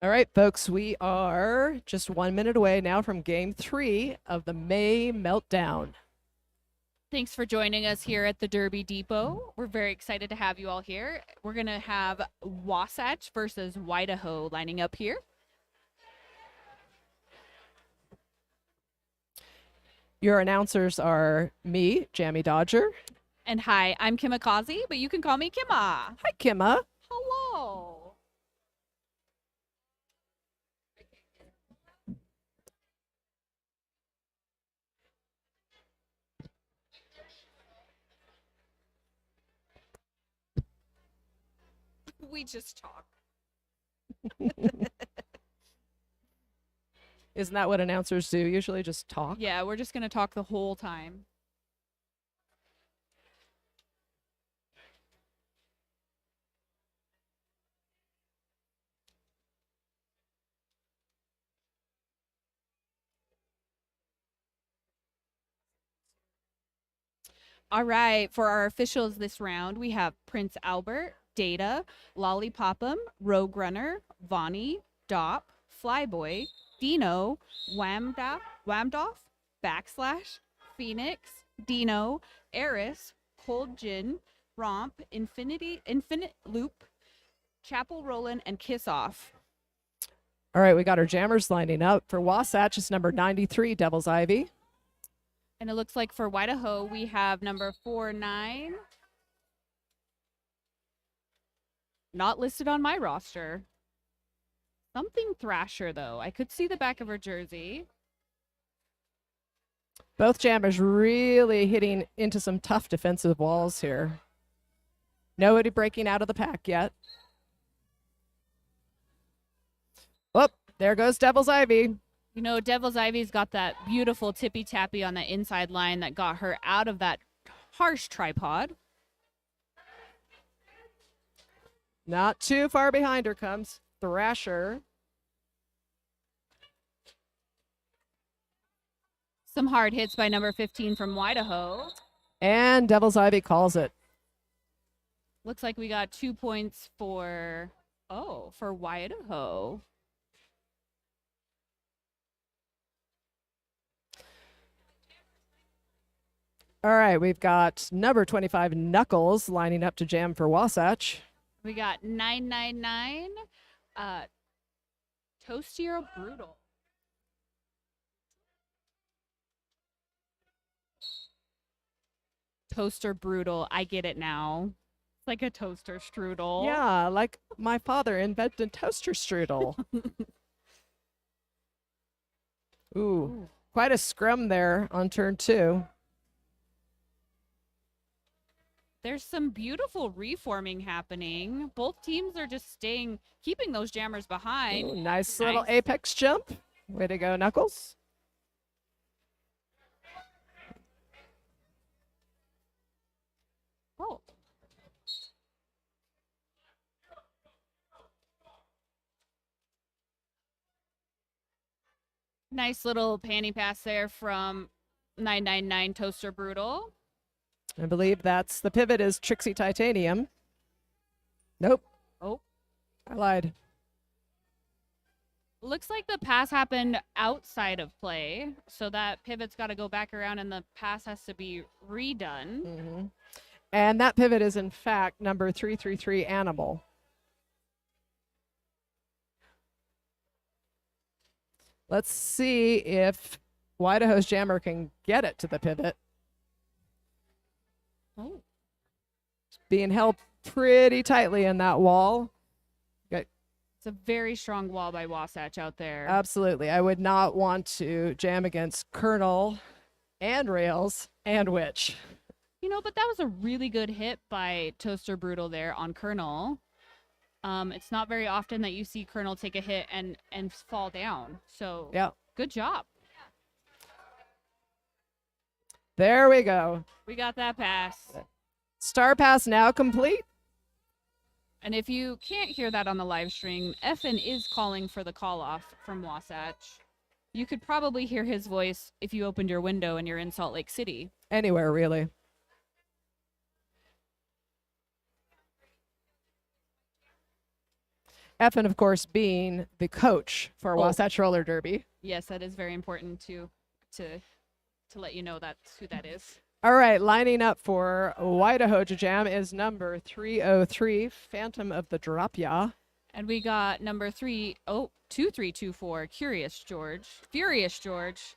All right, folks, we are just 1 minute away now from game 3 of the May Meltdown. Thanks for joining us here at the Derby Depot. We're very excited to have you all here. We're going to have Wasatch versus Wydaho lining up here. Your announcers are me, Jammy Dodger. And hi, I'm Kimikaze, but you can call me Kima. Hi, Kimma. Hello. We just talk. Isn't that what announcers do? Usually just talk? Yeah, we're just going to talk the whole time. All right, for our officials this round, we have Prince Albert, Data, Lollipop'em, Rogue Runner, Vonnie, Dop, Flyboy, Dino, Whamdoff, Backslash, Phoenix, Dino, Eris, Cold Gin, Romp, Infinite Loop, Chapel Rollin', and Kiss Off. All right, we got our jammers lining up. For Wasatch, it's number 93, Devil's Ivy. And it looks like for Wydaho, we have number 49. Not listed on my roster. Something Thrasher, though. I could see the back of her jersey. Both jammers really hitting into some tough defensive walls here. Nobody breaking out of the pack yet. Oh, there goes Devil's Ivy. You know, Devil's Ivy's got that beautiful tippy-tappy on the inside line that got her out of that harsh tripod. Not too far behind her comes Thrasher. Some hard hits by number 15 from Wydaho. And Devil's Ivy calls it. Looks like we got 2 points for Wydaho. All right, we've got number 25, Knuckles, lining up to jam for Wasatch. We got 999, Toasty or Brutal. Toaster Brutal, I get it now. It's like a toaster strudel. Yeah, like my father invented toaster strudel. Ooh, quite a scrum there on turn 2. There's some beautiful reforming happening. Both teams are just keeping those jammers behind. Ooh, nice little apex jump. Way to go, Knuckles. Oh. Nice little panty pass there from 999 Toaster Brutal. I believe that's the pivot is Trixie Titanium. Nope. Oh. I lied. Looks like the pass happened outside of play, so that pivot's got to go back around and the pass has to be redone. Mm-hmm. And that pivot is, in fact, number 333, Animal. Let's see if Wydaho's jammer can get it to the pivot. Oh. It's being held pretty tightly in that wall. It's a very strong wall by Wasatch out there. Absolutely. I would not want to jam against Colonel and Rails and Witch. You know, but that was a really good hit by Toaster Brutal there on Colonel. It's not very often that you see Colonel take a hit and fall down. So yeah, good job. There we go. We got that pass. Star pass now complete. And if you can't hear that on the live stream, Effin is calling for the call off from Wasatch. You could probably hear his voice if you opened your window and you're in Salt Lake City. Anywhere, really. Effin, of course, being the coach for Wasatch Roller Derby. Yes, that is very important to let you know that's who that is. All right, lining up for Wydaho Jam is number 303, Phantom of the Drop Ya. And we got number 2324, Furious George,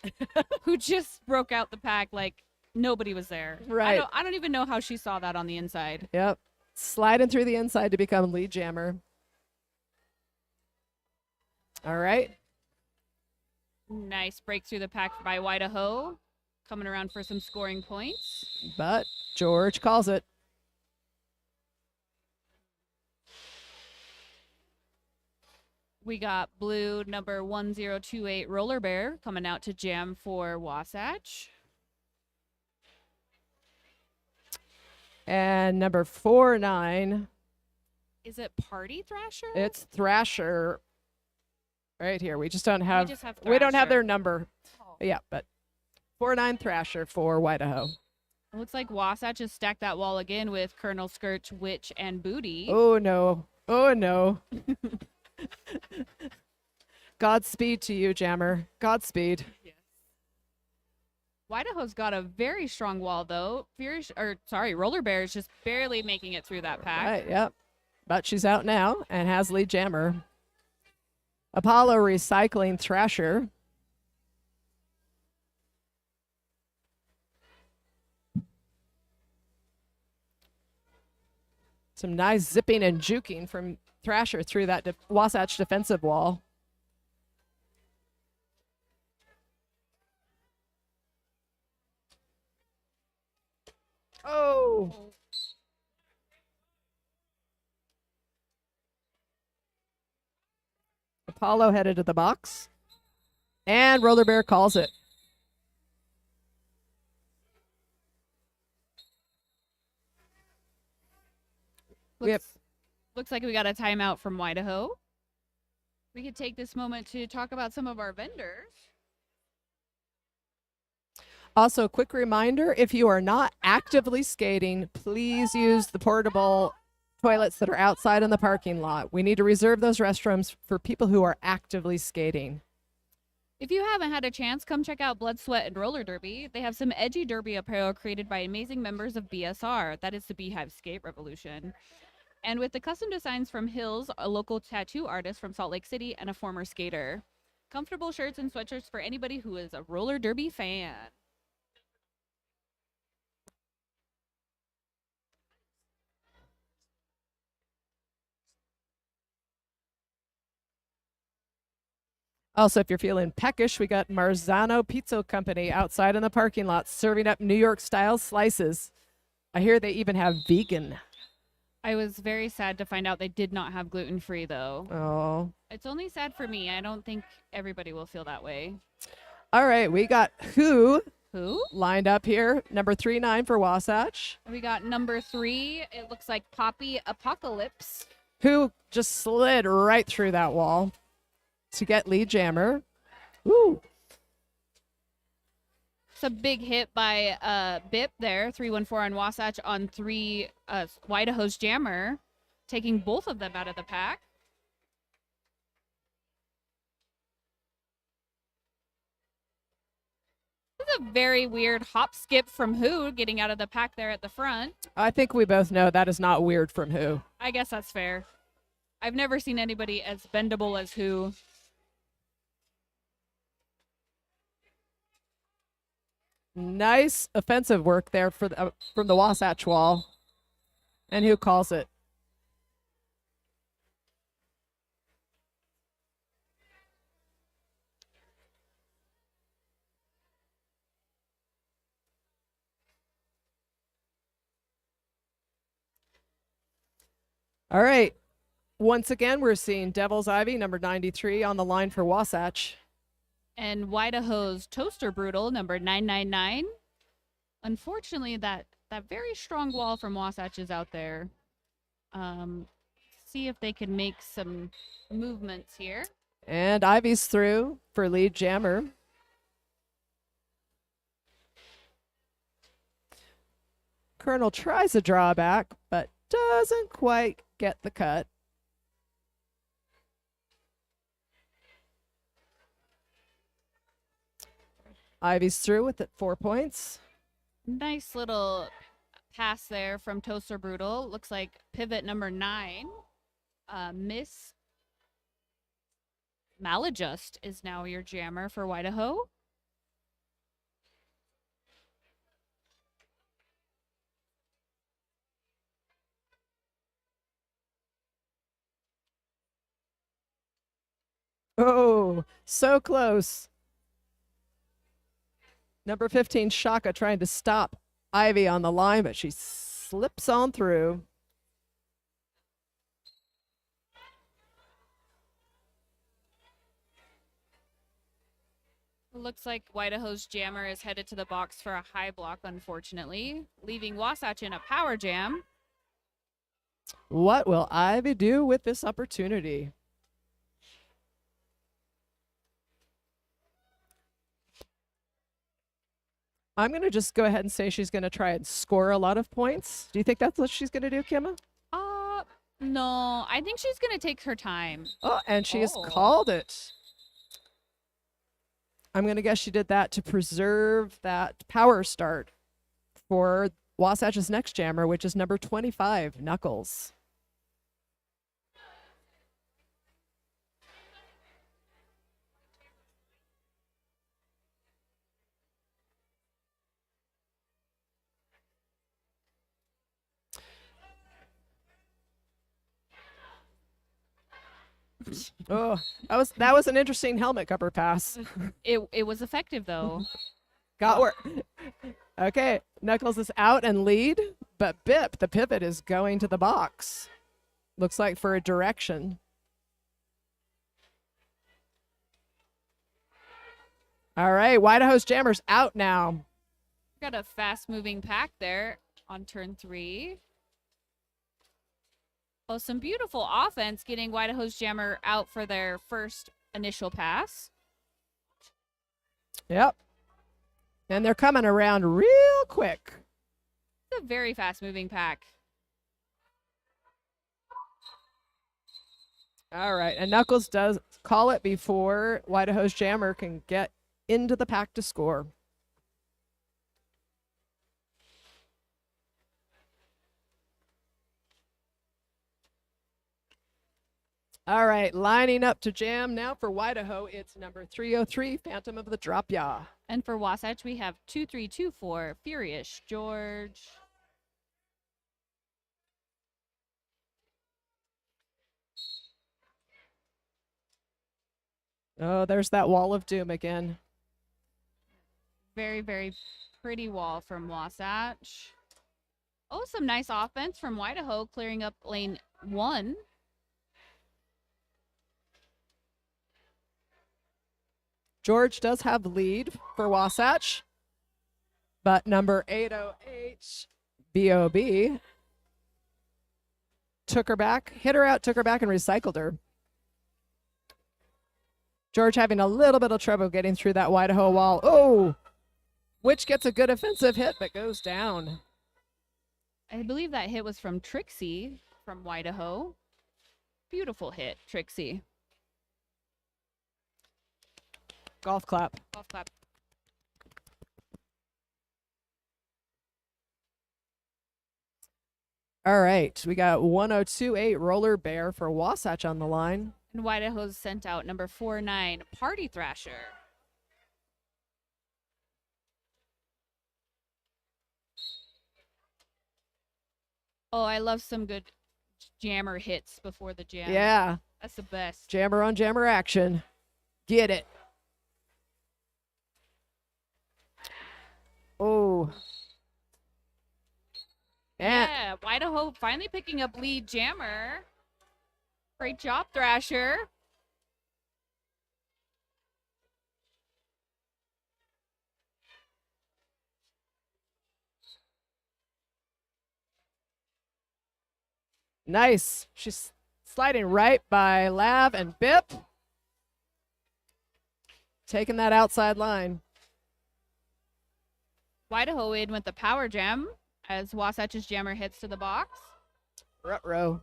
who just broke out the pack like nobody was there. Right. I don't even know how she saw that on the inside. Yep. Sliding through the inside to become lead jammer. All right. Nice break through the pack by Wydaho. Coming around for some scoring points. But George calls it. We got blue number 1028 Roller Bear coming out to jam for Wasatch. And number 49. Is it Party Thrasher? It's Thrasher right here. We just don't have, We don't have Thrasher. their number. Oh. Yeah, but 49 Thrasher for Wydaho. It looks like Wasatch has stacked that wall again with Colonel Skirch, Witch, and Booty. Oh, no. Oh, no. Godspeed to you, Jammer. Godspeed. Wydaho's got a very strong wall, though. Roller Bear is just barely making it through that pack. Right, yep. But she's out now and has lead jammer. Apollo recycling Thrasher. Some nice zipping and juking from Thrasher through that Wasatch defensive wall. Oh. Apollo headed to the box. And Roller Bear calls it. Looks like we got a timeout from Wydaho. We could take this moment to talk about some of our vendors. Also, quick reminder, if you are not actively skating, please use the portable toilets that are outside in the parking lot. We need to reserve those restrooms for people who are actively skating. If you haven't had a chance, come check out Blood, Sweat, and Roller Derby. They have some edgy derby apparel created by amazing members of BSR. That is the Beehive Skate Revolution. And with the custom designs from Hills, a local tattoo artist from Salt Lake City, and a former skater. Comfortable shirts and sweatshirts for anybody who is a roller derby fan. Also, if you're feeling peckish, we got Marzano Pizza Company outside in the parking lot serving up New York style slices. I hear they even have vegan. I was very sad to find out they did not have gluten-free, though. Oh. It's only sad for me. I don't think everybody will feel that way. All right, we got Who lined up here. Number 39 for Wasatch. We got number 3. It looks like Poppy Apocalypse. Who just slid right through that wall to get lead jammer. Woo. It's a big hit by Bip there, 314 on Wasatch on 3 Wydaho's jammer, taking both of them out of the pack. This is a very weird hop skip from Who getting out of the pack there at the front. I think we both know that is not weird from Who. I guess that's fair. I've never seen anybody as bendable as Who. Nice offensive work there for from the Wasatch wall. And Who calls it? All right. Once again, we're seeing Devil's Ivy, number 93, on the line for Wasatch. And Wydaho's Toaster Brutal, number 999. Unfortunately, that very strong wall from Wasatch is out there. See if they can make some movements here. And Ivy's through for lead jammer. Colonel tries a drawback, but doesn't quite get the cut. Ivy's through with it, 4 points. Nice little pass there from Toaster Brutal. Looks like pivot number 9. Miss Maladjust is now your jammer for Wydaho. Oh, so close. Number 15, Shaka, trying to stop Ivy on the line, but she slips on through. Looks like Wydaho's jammer is headed to the box for a high block, unfortunately, leaving Wasatch in a power jam. What will Ivy do with this opportunity? I'm going to just go ahead and say she's going to try and score a lot of points. Do you think that's what she's going to do, Kimma? No, I think she's going to take her time. Oh, and she has called it. I'm going to guess she did that to preserve that power start for Wasatch's next jammer, which is number 25, Knuckles. Oh, that was an interesting helmet cover pass. It was effective though. Got where. Okay, Knuckles is out and lead, but Bip, the pivot, is going to the box. Looks like for a direction. All right, Wydaho's jammer's out now. Got a fast moving pack there on turn 3. Oh, some beautiful offense getting Wydaho's jammer out for their first initial pass. Yep. And they're coming around real quick. It's a very fast moving pack. All right, and Knuckles does call it before Wydaho's jammer can get into the pack to score. All right, lining up to jam now for Wydaho, it's number 303, Phantom of the Drop Yaw. And for Wasatch, we have 2324, Furious George. Oh, there's that wall of doom again. Very, very pretty wall from Wasatch. Oh, some nice offense from Wydaho, clearing up lane 1. George does have the lead for Wasatch, but number 808, BOB, took her back, hit her out, took her back, and recycled her. George having a little bit of trouble getting through that Wydaho wall. Oh, which gets a good offensive hit, but goes down. I believe that hit was from Trixie from Wydaho. Beautiful hit, Trixie. Golf clap. Golf clap. All right, we got 1028 Roller Bear for Wasatch on the line. And Wydaho's sent out number 49, Party Thrasher. Oh, I love some good jammer hits before the jam. Yeah. That's the best. Jammer on jammer action. Get it. Oh. Yeah, Wydaho finally picking up lead jammer. Great job, Thrasher. Nice. She's sliding right by Lav and Bip. Taking that outside line. Wydaho in with the power jam as Wasatch's jammer hits to the box. Ruh-roh.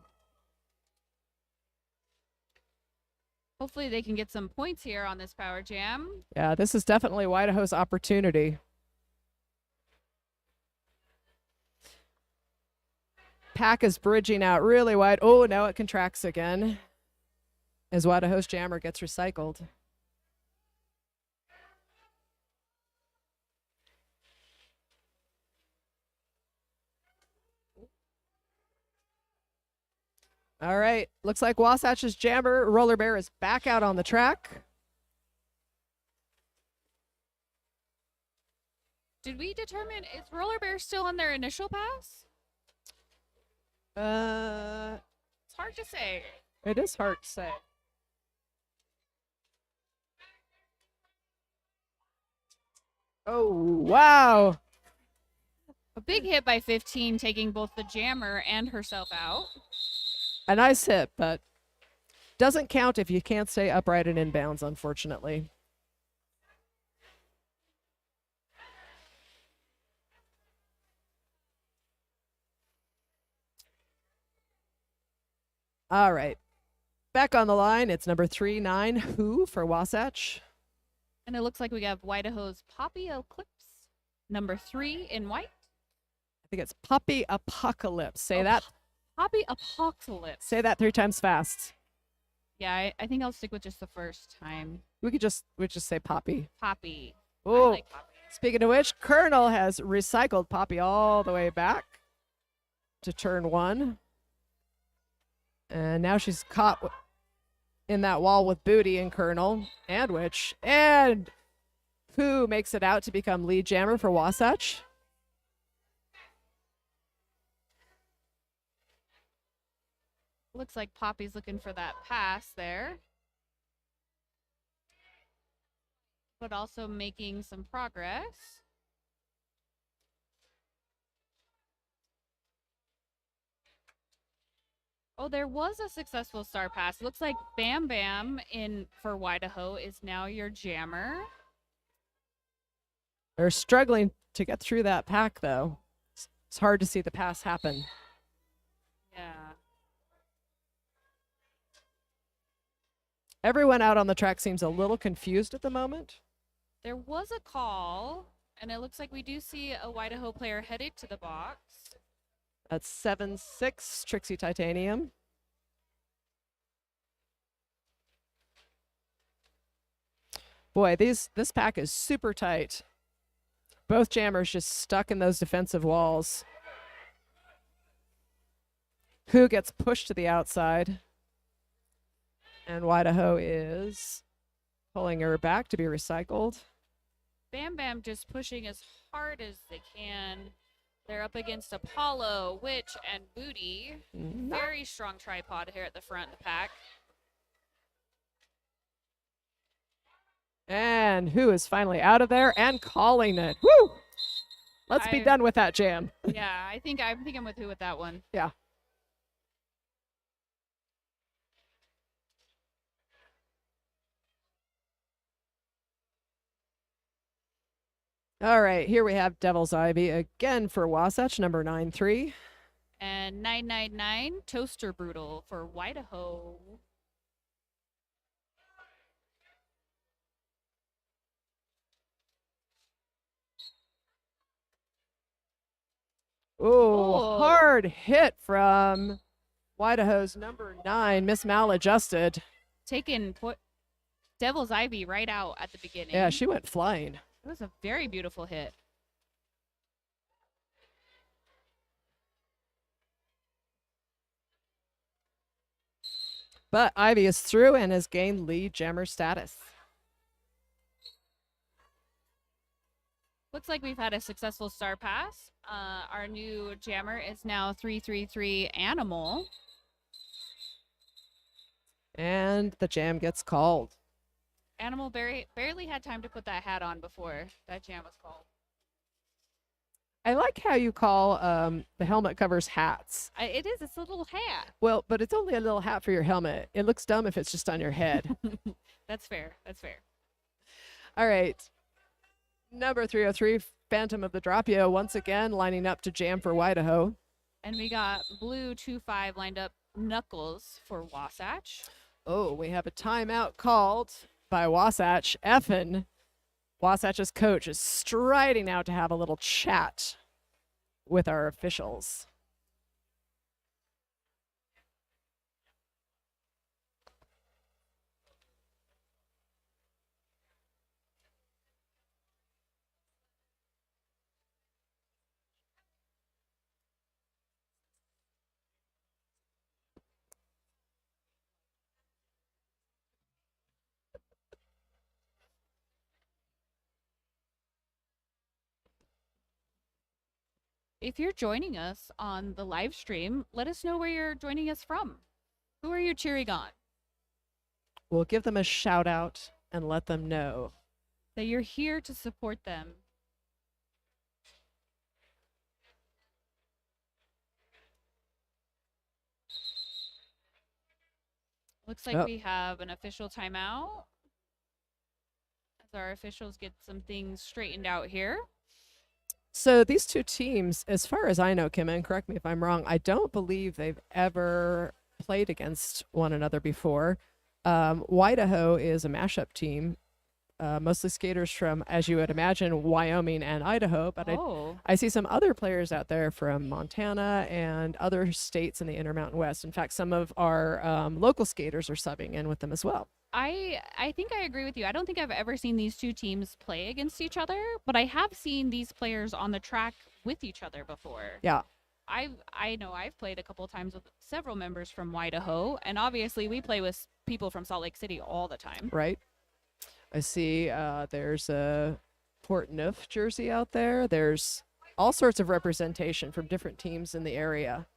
Hopefully they can get some points here on this power jam. Yeah, this is definitely Wydaho's opportunity. Pack is bridging out really wide. Oh, now it contracts again as Wydaho's jammer gets recycled. All right, looks like Wasatch's jammer roller bear is back out on the track. Did we determine, is roller bear still on their initial pass? It's hard to say. It is hard to say. Oh, wow. A big hit by 15, taking both the jammer and herself out. A nice hit, but doesn't count if you can't stay upright and inbounds, unfortunately. All right. Back on the line, it's number 3-9, Who for Wasatch. And it looks like we have Wydaho's Poppy Eclipse, number 3 in white. I think it's Poppy Apocalypse. Say that. Poppy Apocalypse. Say that 3 times fast. Yeah, I think I'll stick with just the first time. We just say Poppy. Poppy. Oh, I like Poppy. speaking of which, Colonel has recycled Poppy all the way back to turn 1. And now she's caught in that wall with Booty and Colonel and Witch. And Who makes it out to become lead jammer for Wasatch. Looks like Poppy's looking for that pass there. But also making some progress. Oh, there was a successful star pass. Looks like Bam Bam in for Wydaho is now your jammer. They're struggling to get through that pack, though. It's hard to see the pass happen. Yeah. Everyone out on the track seems a little confused at the moment. There was a call, and it looks like we do see a Wydaho player headed to the box. That's 7-6, Trixie Titanium. Boy, this pack is super tight. Both jammers just stuck in those defensive walls. Who gets pushed to the outside? And Wydaho is pulling her back to be recycled. Bam Bam just pushing as hard as they can. They're up against Apollo, Witch, and Booty. Very strong tripod here at the front of the pack. And Who is finally out of there and calling it. Woo! Let's be done with that jam. Yeah, I think I'm with Who with that one. Yeah. All right, here we have Devil's Ivy again for Wasatch, number 9-3. And 999 Toaster Brutal for Wydaho. Oh, hard hit from Wydaho's number 9, Miss Maladjusted. Taking Devil's Ivy right out at the beginning. Yeah, she went flying. It was a very beautiful hit. But Ivy is through and has gained lead jammer status. Looks like we've had a successful star pass. Our new jammer is now 333 Animal. And the jam gets called. Animal barely had time to put that hat on before that jam was called. I like how you call the helmet covers hats. It is. It's a little hat. Well, but it's only a little hat for your helmet. It looks dumb if it's just on your head. That's fair. That's fair. All right. Number 303, Phantom of the Dropio, once again lining up to jam for Wydaho. And we got blue 2-5 lined up Knuckles for Wasatch. Oh, we have a timeout called by Wasatch. Effin, Wasatch's coach, is striding out to have a little chat with our officials. If you're joining us on the live stream, let us know where you're joining us from. Who are you cheering on? We'll give them a shout out and let them know. That you're here to support them. Looks like we have an official timeout as our officials get some things straightened out here. So these two teams, as far as I know, Kim, and correct me if I'm wrong, I don't believe they've ever played against one another before. Wydaho is a mashup team, mostly skaters from, as you would imagine, Wyoming and Idaho. But I see some other players out there from Montana and other states in the Intermountain West. In fact, some of our local skaters are subbing in with them as well. I think I agree with you. I don't think I've ever seen these two teams play against each other, but I have seen these players on the track with each other before. Yeah. I know I've played a couple of times with several members from Wydaho, and obviously we play with people from Salt Lake City all the time. Right. I see there's a Port Neuf jersey out there. There's all sorts of representation from different teams in the area.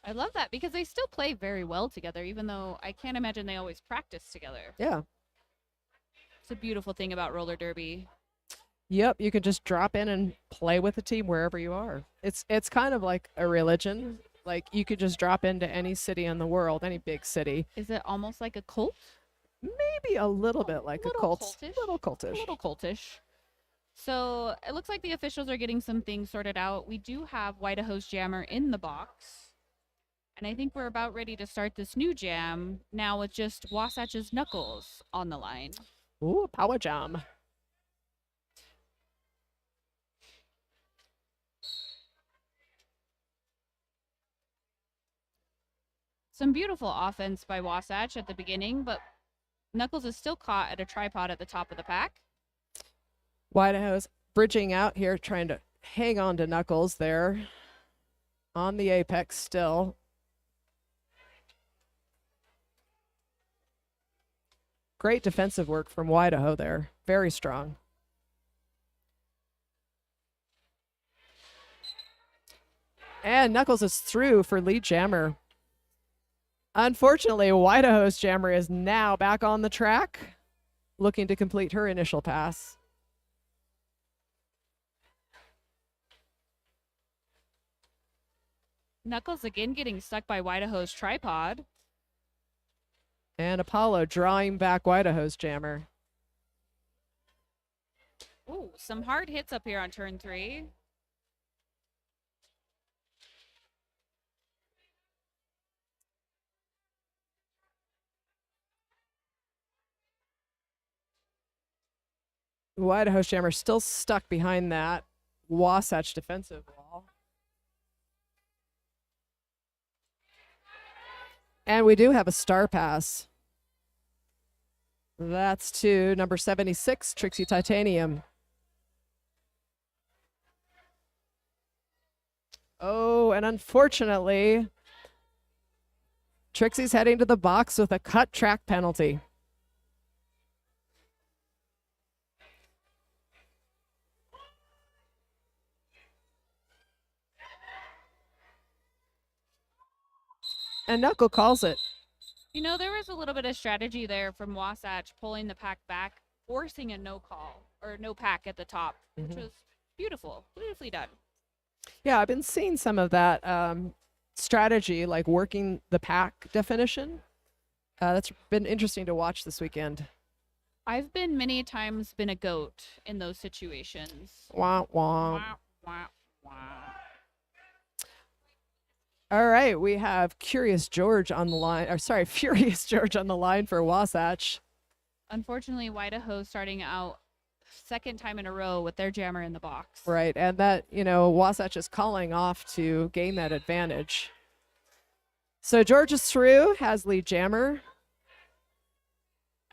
I love that because they still play very well together, even though I can't imagine they always practice together. Yeah. It's a beautiful thing about roller derby. Yep, you can just drop in and play with the team wherever you are. It's kind of like a religion. Like you could just drop into any city in the world, any big city. Is it almost like a cult? Maybe a little bit like a cult. Cultish. Little cultish. A little cultish. So it looks like the officials are getting some things sorted out. We do have Wydaho's jammer in the box. And I think we're about ready to start this new jam now with just Wasatch's Knuckles on the line. Ooh, power jam. Some beautiful offense by Wasatch at the beginning, but Knuckles is still caught at a tripod at the top of the pack. Wydaho's bridging out here, trying to hang on to Knuckles there on the apex still. Great defensive work from Wydaho there. Very strong. And Knuckles is through for lead jammer. Unfortunately, Wydaho's jammer is now back on the track, looking to complete her initial pass. Knuckles again getting stuck by Wydaho's tripod. And Apollo drawing back Wydaho's jammer. Ooh, some hard hits up here on turn 3. Wydaho's jammer still stuck behind that Wasatch defensive wall. And we do have a star pass. That's to number 76, Trixie Titanium. Oh, and unfortunately, Trixie's heading to the box with a cut track penalty. And Knuckle calls it. You know, there was a little bit of strategy there from Wasatch pulling the pack back, forcing a no call or no pack at the top, which was beautiful, beautifully done. Yeah, I've been seeing some of that strategy, like working the pack definition. That's been interesting to watch this weekend. I've been many times been a goat in those situations. Wah, wah. Wah, wah, wah. All right, we have Curious George on the line. Or sorry, Furious George on the line for Wasatch. Unfortunately, Wydaho starting out second time in a row with their jammer in the box. Right, and that, Wasatch is calling off to gain that advantage. So George is through, has lead jammer.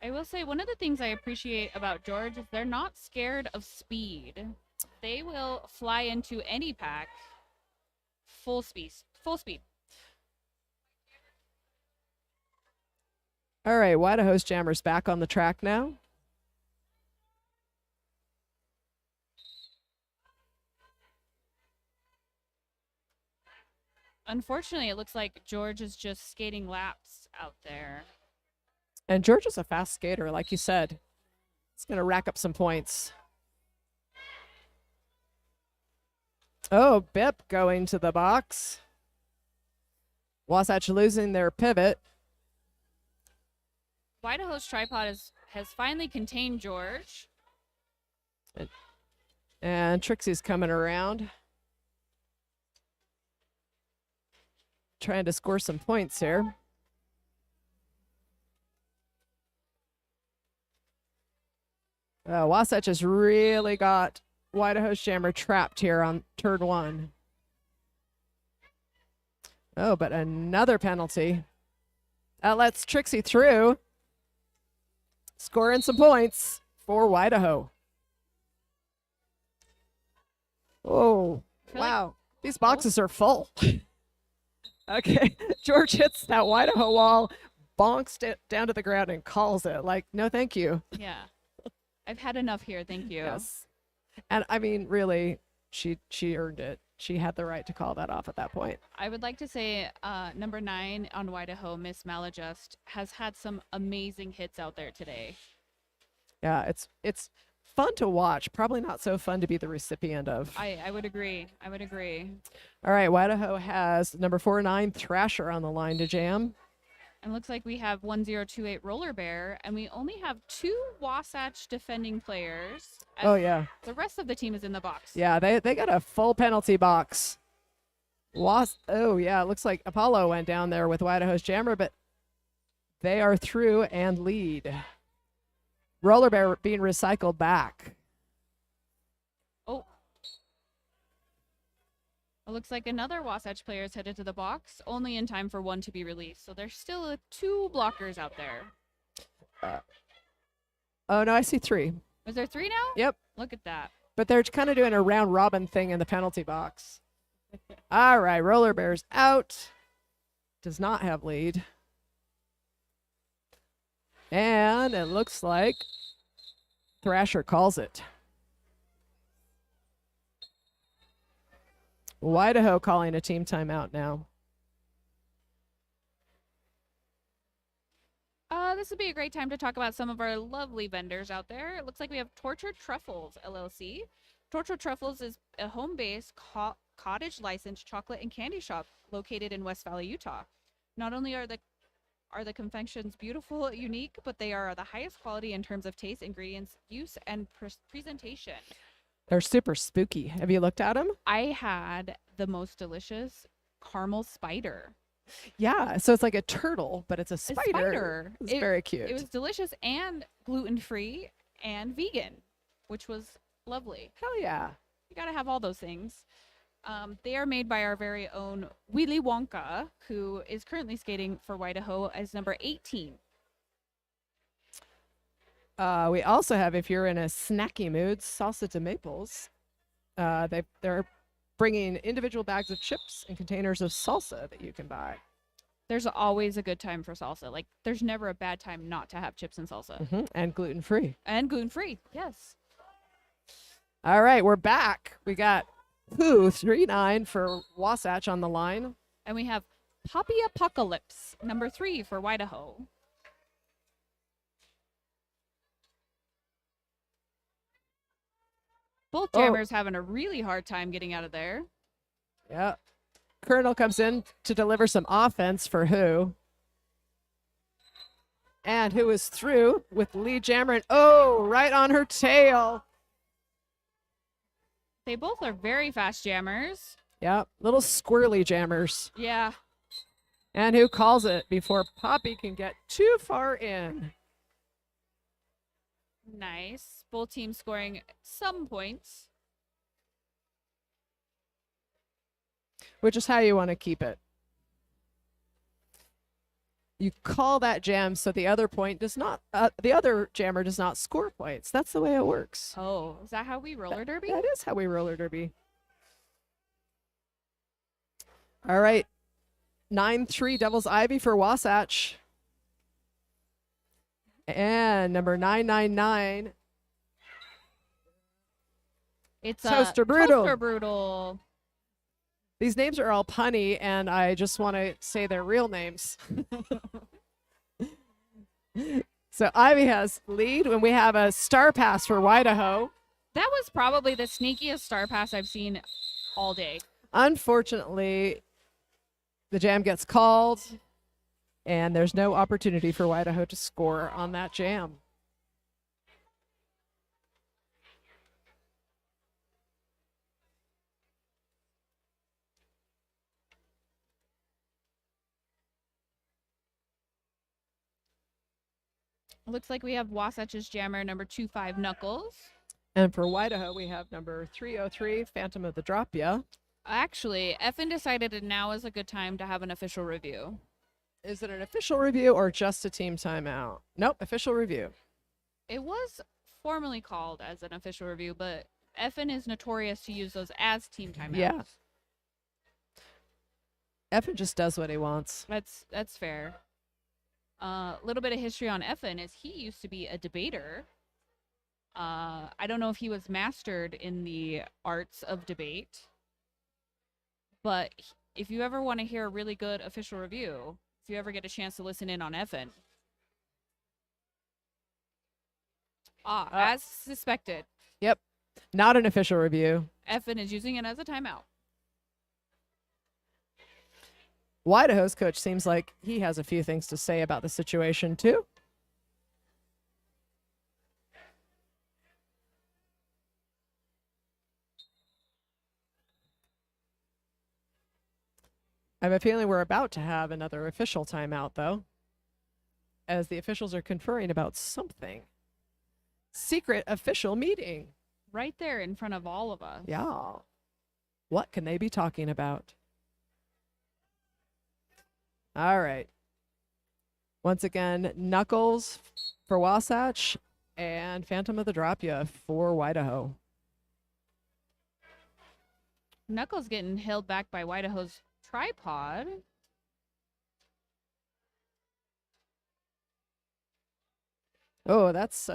I will say one of the things I appreciate about George is they're not scared of speed. They will fly into any pack full speed. Full speed. All right, Wydaho's jammer's back on the track now. Unfortunately, it looks like George is just skating laps out there. And George is a fast skater, like you said. He's going to rack up some points. Oh, Bip going to the box. Wasatch losing their pivot. Wydaho's tripod has finally contained George. And Trixie's coming around. Trying to score some points here. Wasatch has really got Wydaho's jammer trapped here on turn one. Oh, but another penalty. That lets Trixie through. Scoring some points for Wydaho. Oh, wow. These boxes are full. Okay, George hits that Wydaho wall, bonks it down to the ground and calls it. Like, no, thank you. Yeah. I've had enough here, thank you. Yes. And I mean, really, she earned it. She had the right to call that off at that point. I would like to say number 9 on Wydaho, Miss Maladjust, has had some amazing hits out there today. Yeah, it's fun to watch. Probably not so fun to be the recipient of. I would agree. I would agree. All right, Wydaho has number 49 Thrasher on the line to jam. And looks like we have 1028 Roller Bear, and we only have 2 Wasatch defending players. Oh, yeah. The rest of the team is in the box. Yeah, they got a full penalty box. Oh, yeah, it looks like Apollo went down there with Wydaho's jammer, but they are through and lead. Roller Bear being recycled back. Oh. It looks like another Wasatch player is headed to the box, only in time for one to be released. So there's still 2 blockers out there. Oh, no, I see 3. Is there 3 now? Yep. Look at that. But they're kind of doing a round robin thing in the penalty box. All right, Roller Bear's out. Does not have lead. And it looks like Thrasher calls it. Wydaho calling a team timeout now. This would be a great time to talk about some of our lovely vendors out there. It looks like we have Tortured Truffles, LLC. Tortured Truffles is a home-based cottage licensed chocolate and candy shop located in West Valley, Utah. Not only are the confections beautiful, unique, but they are the highest quality in terms of taste, ingredients, use, and presentation. They're super spooky. Have you looked at them? I had the most delicious caramel spider. Yeah, so it's like a turtle, but it's a spider. It's very cute. It was delicious and gluten-free and vegan, which was lovely. Hell yeah. You gotta have all those things. They are made by our very own Willy Wonka, who is currently skating for Wydaho as number 18. We also have, if you're in a snacky mood, Salsa de Maples. They're bringing individual bags of chips and containers of salsa that you can buy. There's always a good time for salsa. Like, there's never a bad time not to have chips and salsa. And gluten-free. And gluten-free, yes. All right, we're back. We got 39 for Wasatch on the line. And we have Poppy Apocalypse, number 3 for Wydaho. Both jammers having a really hard time getting out of there. Yeah. Colonel comes in to deliver some offense for Who. And Who is through with lead jammer. And right on her tail. They both are very fast jammers. Yep, little squirrely jammers. Yeah. And who calls it before Poppy can get too far in? Nice. Both teams scoring some points. Which is how you want to keep it. You call that jam so the other the other jammer does not score points. That's the way it works. Oh, is that how we roller derby? That is how we roller derby. All right. 9-3 Devil's Ivy for Wasatch. And number 999. It's Toaster Brutal. Toaster Brutal. These names are all punny, and I just want to say their real names. So Ivy has lead when we have a star pass for Wydaho. That was probably the sneakiest star pass I've seen all day. Unfortunately, the jam gets called, and there's no opportunity for Wydaho to score on that jam. Looks like we have Wasatch's jammer number 25 Knuckles. And for Wydaho, we have number 303 Phantom of the Drop Ya. Actually, Effin decided that now is a good time to have an official review. Is it an official review or just a team timeout? Nope, official review. It was formally called as an official review, but Effin is notorious to use those as team timeouts. Yeah. Effin just does what he wants. That's fair. A little bit of history on Effin is he used to be a debater. I don't know if he was mastered in the arts of debate, but if you ever want to hear a really good official review, if you ever get a chance to listen in on Effin, as suspected, Yep, not an official review. Effin is using it as a timeout. Wydaho's coach seems like he has a few things to say about the situation, too. I have a feeling we're about to have another official timeout, though, as the officials are conferring about something. Secret official meeting. Right there in front of all of us. Yeah. What can they be talking about? All right. Once again, Knuckles for Wasatch and Phantom of the Drop Ya for Wydaho. Knuckles getting held back by Wydaho's tripod. Oh, that's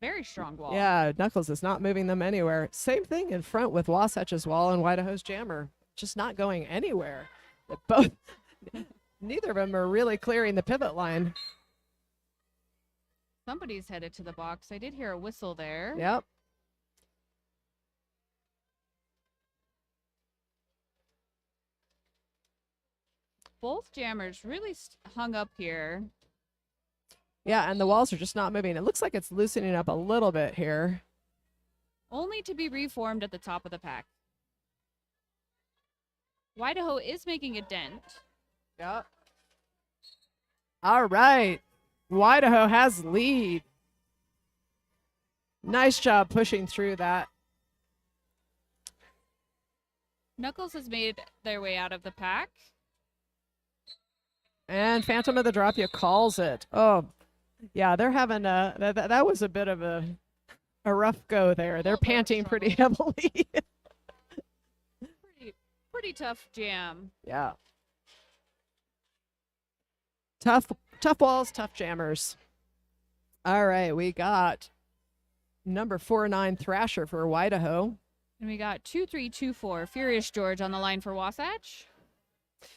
Very strong wall. yeah, Knuckles is not moving them anywhere. Same thing in front with Wasatch's wall and Wydaho's jammer. Just not going anywhere. Both neither of them are really clearing the pivot line. Somebody's headed to the box. I did hear a whistle there. Yep. Both jammers really hung up here. Yeah, and the walls are just not moving. It looks like it's loosening up a little bit here. Only to be reformed at the top of the pack. Wydaho is making a dent. Yep. All right. Wydaho has lead. Nice job pushing through that. Knuckles has made their way out of the pack. And Phantom of the Drop Ya calls it. Oh, yeah, they're having that was a bit of a rough go there. They're panting pretty heavily. Pretty tough jam. Yeah. Tough walls, tough jammers. All right, we got number 49 Thrasher for Wydaho. And we got 2324 Furious George on the line for Wasatch.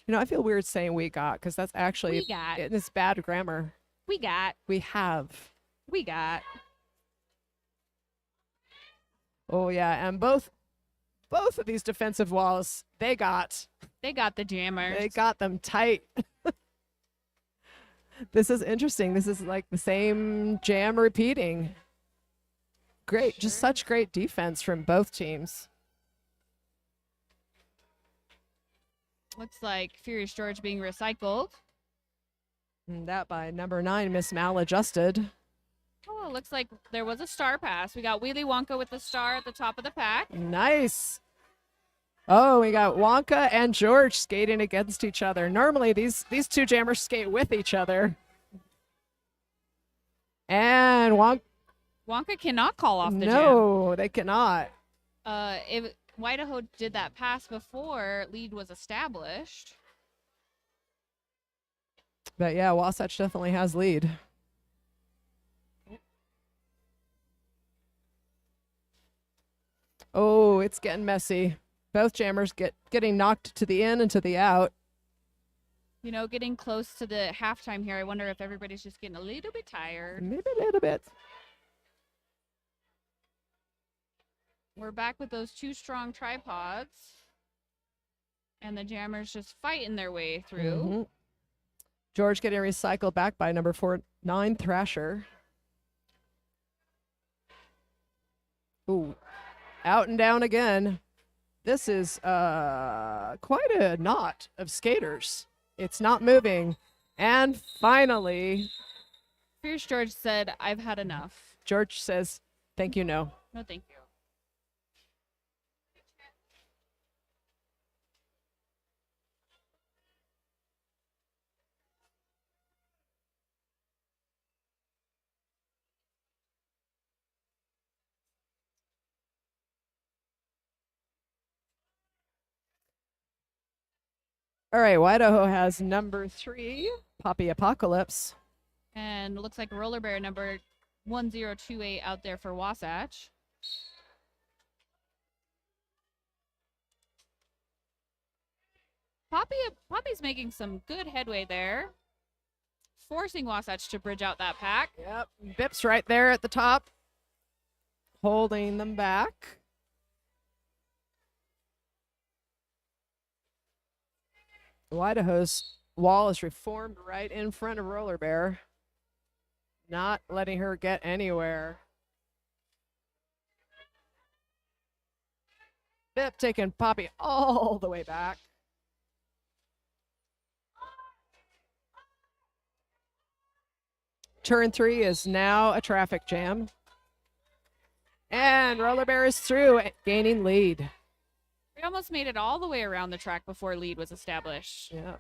You know, I feel weird saying we got because that's actually We got. it's bad grammar. We got. We have. We got. Oh yeah, and both of these defensive walls, they got the jammers. They got them tight. This is interesting. This is like the same jam repeating. Great, just such great defense from both teams. Looks like Furious George being recycled. And that by number 9, Miss Maladjusted. Oh, looks like there was a star pass. We got Wheelie Wonka with the star at the top of the pack. Nice. Oh, we got Wonka and George skating against each other. Normally, these two jammers skate with each other. And Wonka cannot call off the jam. No, they cannot. If Wydaho did that pass before lead was established. But yeah, Wasatch definitely has lead. Oh, it's getting messy. Both jammers getting knocked to the in and to the out. You know, getting close to the halftime here. I wonder if everybody's just getting a little bit tired. Maybe a little bit. We're back with those 2 strong tripods. And the jammers just fighting their way through. Mm-hmm. George getting recycled back by number 9, Thrasher. Ooh, out and down again. This is quite a knot of skaters. It's not moving. And finally, Fierce George said, I've had enough. George says, thank you, no. No, thank you. All right, Wydaho has number 3, Poppy Apocalypse. And it looks like Roller Bear number 1028 out there for Wasatch. Poppy's making some good headway there. Forcing Wasatch to bridge out that pack. Yep, Bip's right there at the top, holding them back. Wydaho's wall is reformed right in front of Roller Bear, not letting her get anywhere. Bip taking Poppy all the way back. Turn 3 is now a traffic jam. And Roller Bear is through, gaining lead. We almost made it all the way around the track before lead was established. Yeah.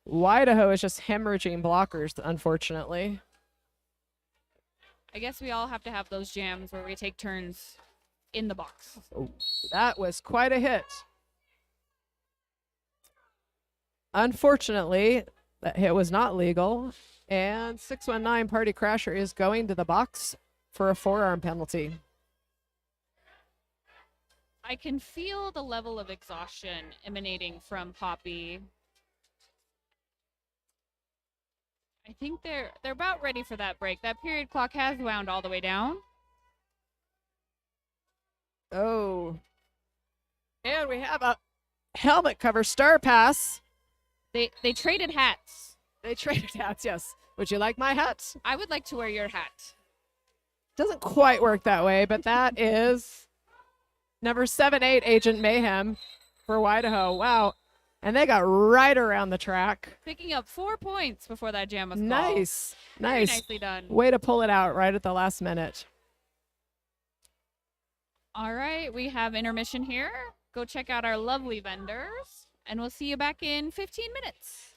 Wydaho is just hemorrhaging blockers, unfortunately. I guess we all have to have those jams where we take turns in the box. Oh, that was quite a hit. Unfortunately, that hit was not legal. And 619 Party Crasher is going to the box for a forearm penalty. I can feel the level of exhaustion emanating from Poppy. I think they're about ready for that break. That period clock has wound all the way down. Oh. And we have a helmet cover star pass. They traded hats. They traded hats, yes. Would you like my hat? I would like to wear your hat. Doesn't quite work that way, but that is number 78, Agent Mayhem for Wydaho. Wow. And they got right around the track. Picking up 4 points before that jam was called. Nice. Very Nice. nicely done. Way to pull it out right at the last minute. All right, we have intermission here. Go check out our lovely vendors, and we'll see you back in 15 minutes.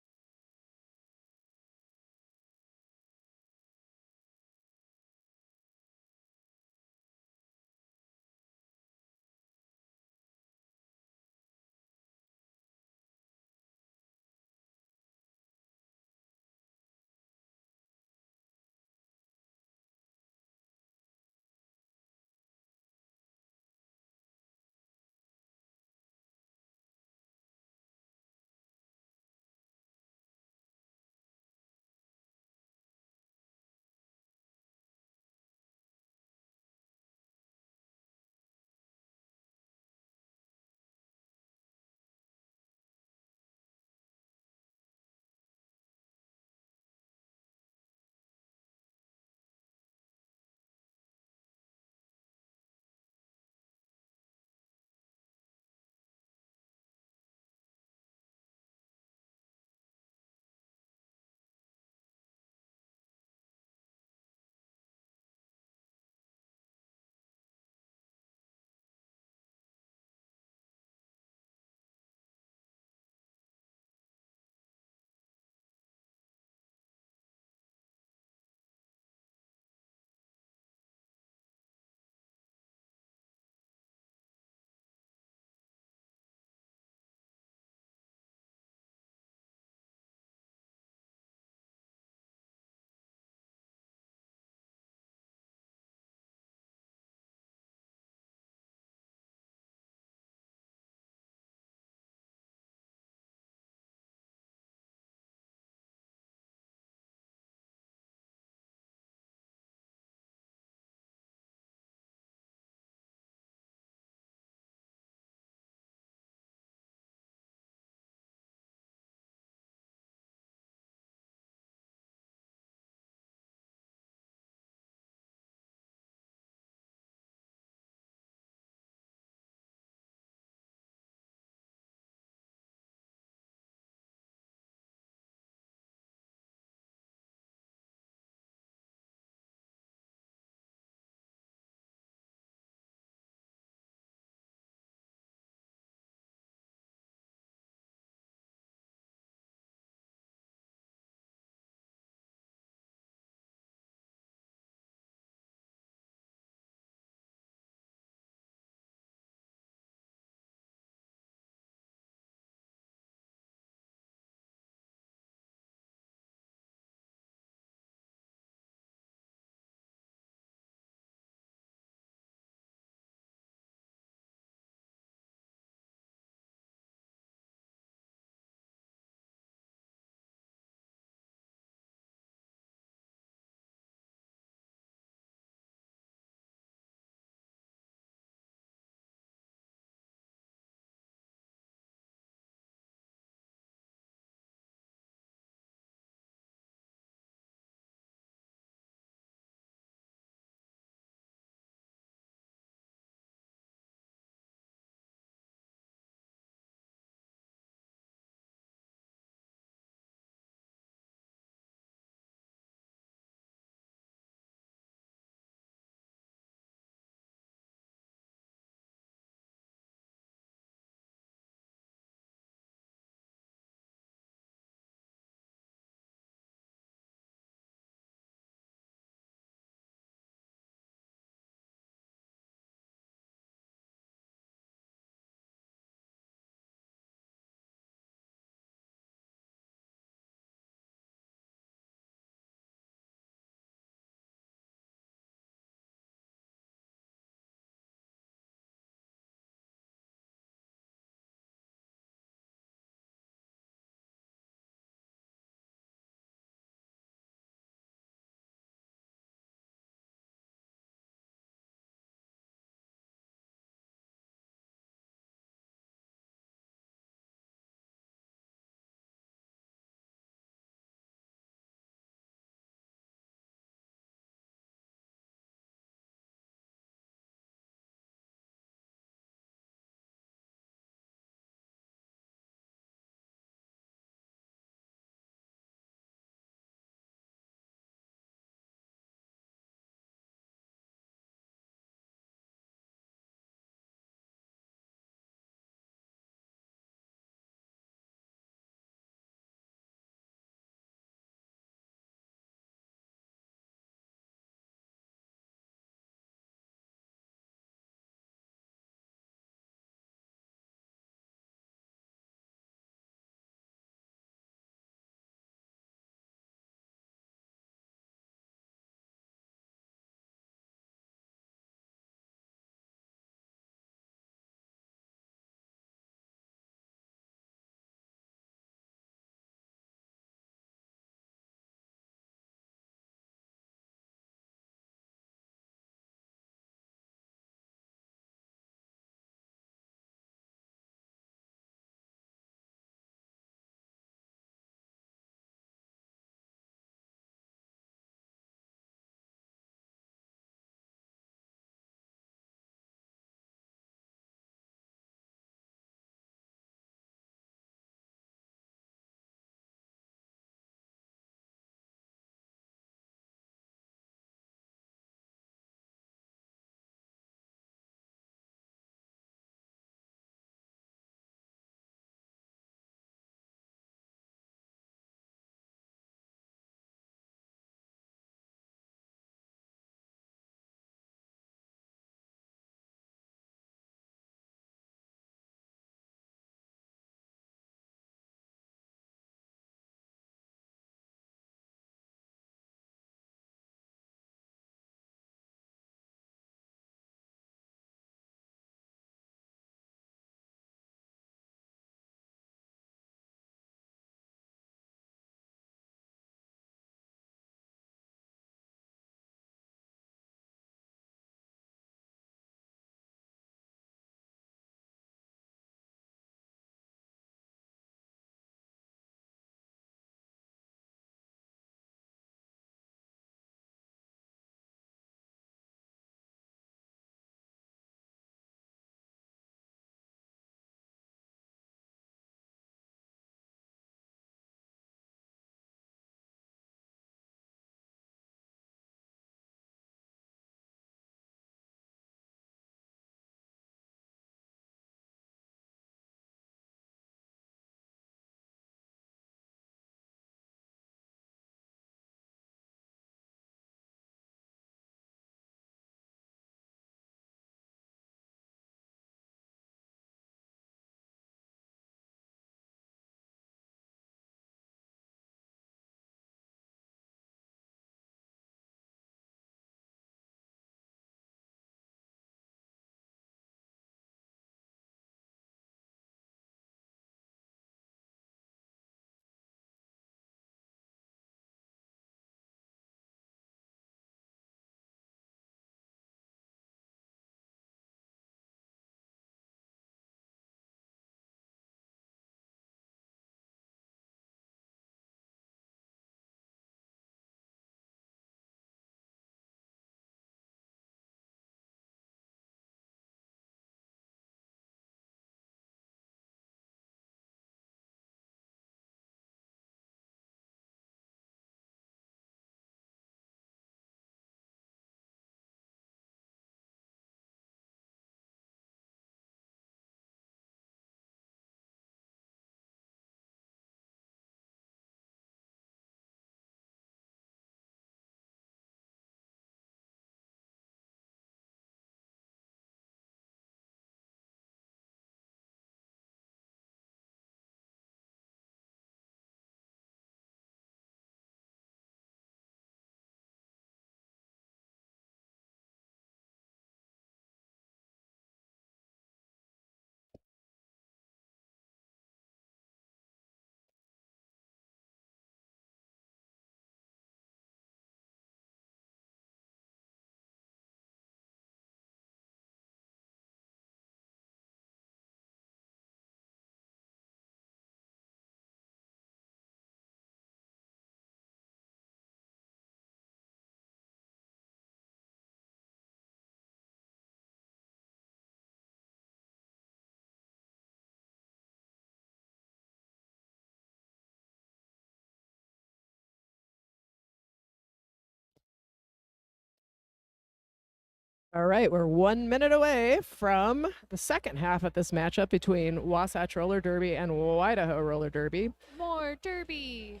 All right, we're 1 minute away from the second half of this matchup between Wasatch Roller Derby and Wydaho Roller Derby. More derby.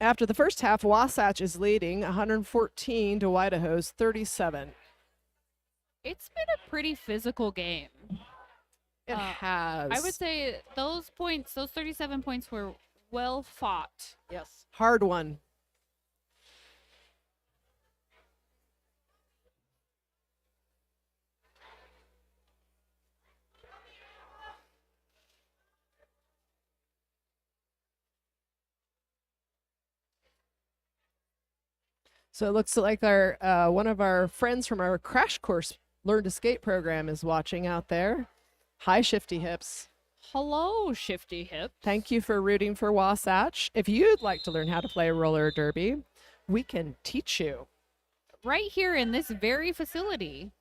After the first half, Wasatch is leading 114 to Wydaho's 37. It's been a pretty physical game. It has. I would say those 37 points were well fought. Yes. Hard one. So it looks like our one of our friends from our crash course Learn to Skate program is watching out there. Hi, Shifty Hips. Hello, Shifty Hip. Thank you for rooting for Wasatch. If you'd like to learn how to play roller derby, we can teach you. Right here in this very facility.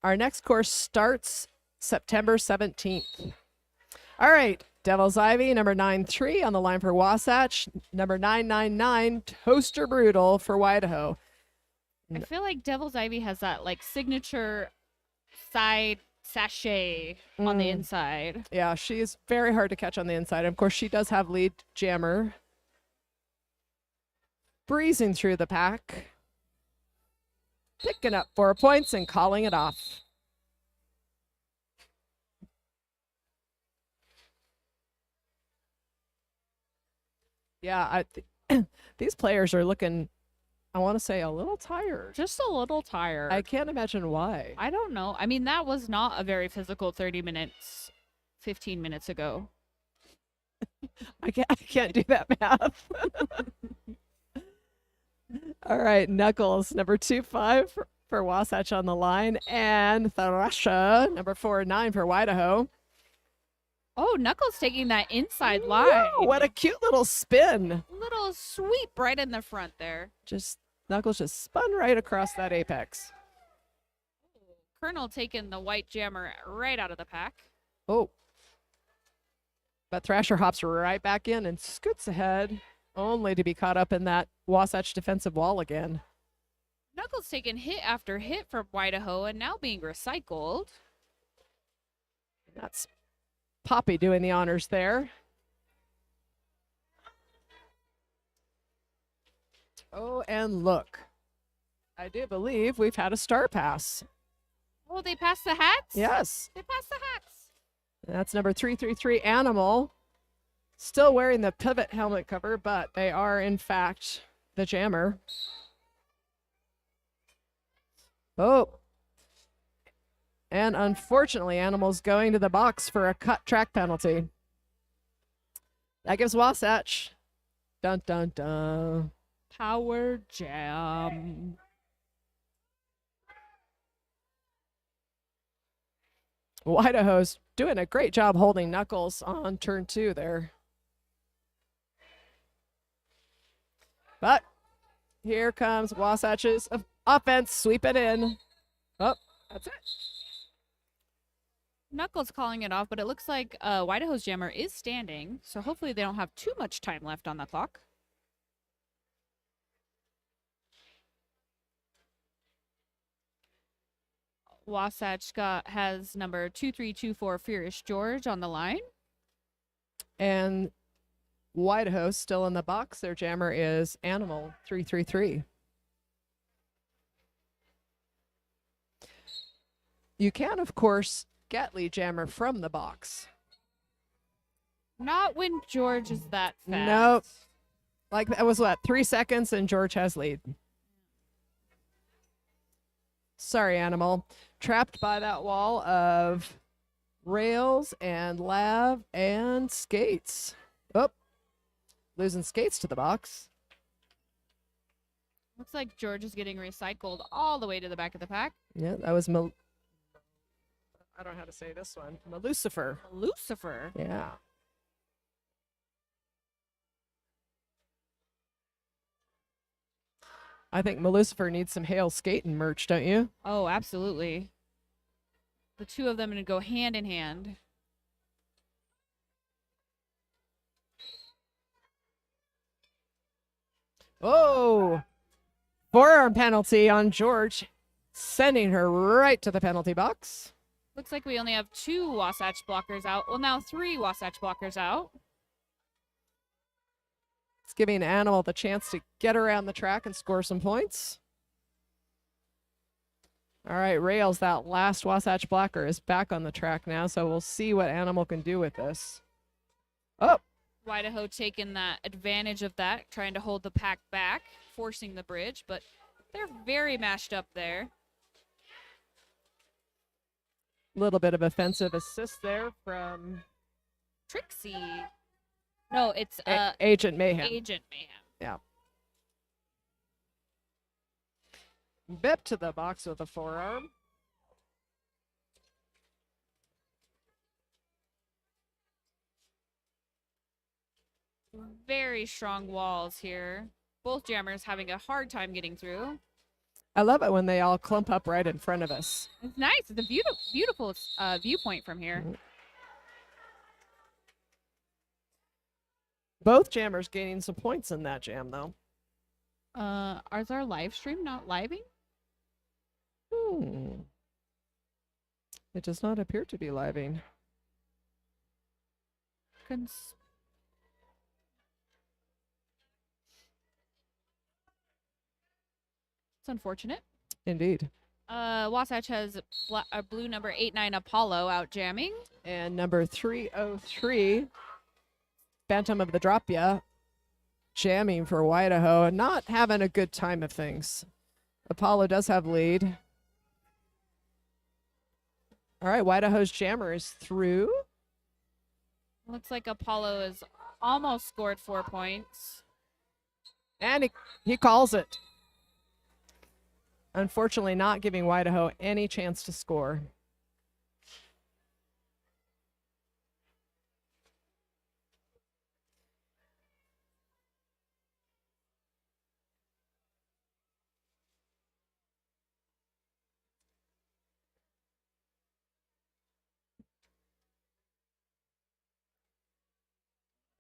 Our next course starts September 17th. All right, Devil's Ivy, number 9-3 on the line for Wasatch. Number 999, Toaster Brutal for Wydaho. I feel like Devil's Ivy has that like signature side sachet on the inside. Yeah, she's very hard to catch on the inside. Of course, she does have lead jammer. Breezing through the pack. Picking up 4 points and calling it off. Yeah, these players are looking, I want to say, a little tired. Just a little tired. I can't imagine why. I don't know. I mean, that was not a very physical 30 minutes, 15 minutes ago. I can't do that math. All right, Knuckles, number 2-5 for Wasatch on the line, and Thrasha, number 4-9 for Wydaho. Oh, Knuckles taking that inside line. Whoa, what a cute little spin. Little sweep right in the front there. Knuckles just spun right across that apex. Colonel taking the white jammer right out of the pack. Oh. But Thrasher hops right back in and scoots ahead, only to be caught up in that Wasatch defensive wall again. Knuckles taking hit after hit from Wydaho and now being recycled. That's Poppy doing the honors there. Oh, and look. I do believe we've had a star pass. Oh, they passed the hats? Yes. They passed the hats. That's number 333, Animal. Still wearing the pivot helmet cover, but they are, in fact, the jammer. Oh. And unfortunately, Animal's going to the box for a cut track penalty. That gives Wasatch. Dun, dun, dun. Power jam. Wydaho's doing a great job holding Knuckles on turn 2 there. But here comes Wasatch's offense. Sweep it in. Oh, that's it. Knuckles calling it off, but it looks like Wydaho's jammer is standing, so hopefully they don't have too much time left on the clock. Wasatch has number 2324 Furious George on the line. And Wydaho still in the box. Their jammer is Animal 333. You can, of course, get lead jammer from the box. Not when George is that fast. Nope. Like that was what, 3 seconds and George has lead. Sorry, Animal. Trapped by that wall of rails and lav and skates. Oh, losing skates to the box. Looks like George is getting recycled all the way to the back of the pack. Yeah, that was I don't know how to say this one. Lucifer. Lucifer. Yeah. I think Lucifer needs some Hale skating merch, don't you? Oh, absolutely. The two of them going to go hand in hand. Oh, forearm penalty on George. sending her right to the penalty box. Looks like we only have 2 Wasatch blockers out. Well, now 3 Wasatch blockers out. It's giving Animal the chance to get around the track and score some points. All right, Rails, that last Wasatch blocker is back on the track now, so we'll see what Animal can do with this. Oh, Wydaho taking that advantage of that, trying to hold the pack back, forcing the bridge, but they're very mashed up there. little bit of offensive assist there from Trixie. No, it's Agent Mayhem. Agent Mayhem. Yeah. Bip to the box with a forearm. Very strong walls here. Both jammers having a hard time getting through. I love it when they all clump up right in front of us. It's nice. It's a beautiful viewpoint from here. Both jammers gaining some points in that jam, though. Is our live stream not living? It does not appear to be living. It's unfortunate. Indeed. Wasatch has a blue number 89 Apollo out jamming. And number 303, Phantom of the Dropya, jamming for Wydaho, not having a good time of things. Apollo does have lead. All right, Wydaho's jammer is through. Looks like Apollo has almost scored 4 points. And he calls it. Unfortunately, not giving Wydaho any chance to score.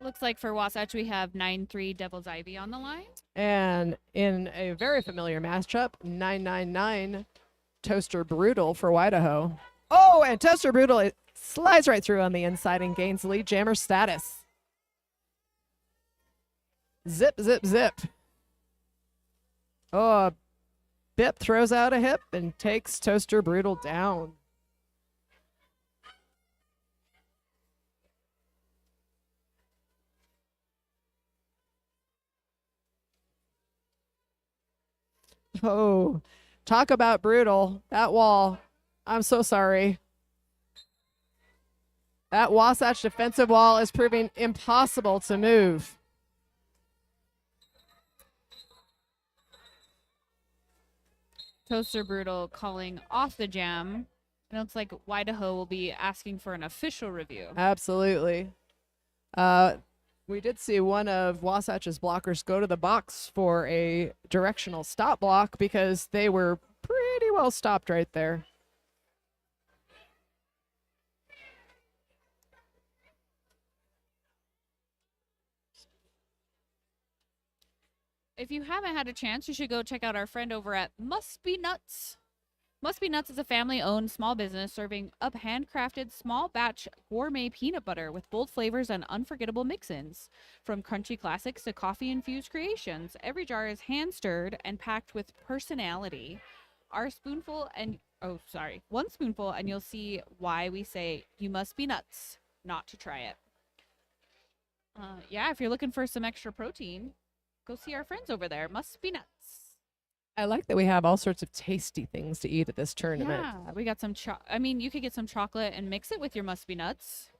Looks like for Wasatch we have 9-3 Devil's Ivy on the line. And in a very familiar matchup, 999 Toaster Brutal for Wydaho. Oh, and Toaster Brutal, it slides right through on the inside and gains lead jammer status. Zip, zip, zip. Oh, Bip throws out a hip and takes Toaster Brutal down. Oh, talk about brutal. That wall. I'm so sorry. That Wasatch defensive wall is proving impossible to move. Toaster Brutal calling off the jam. It looks like Wydaho will be asking for an official review. Absolutely. We did see one of Wasatch's blockers go to the box for a directional stop block because they were pretty well stopped right there. If you haven't had a chance, you should go check out our friend over at Must Be Nuts. Must Be Nuts is a family-owned small business serving up handcrafted small batch gourmet peanut butter with bold flavors and unforgettable mix-ins. From crunchy classics to coffee-infused creations, every jar is hand-stirred and packed with personality. One spoonful and you'll see why we say you must be nuts not to try it. Yeah, if you're looking for some extra protein, go see our friends over there. Must Be Nuts. I like that we have all sorts of tasty things to eat at this tournament. Yeah, we got some you could get some chocolate and mix it with your Must Be Nuts.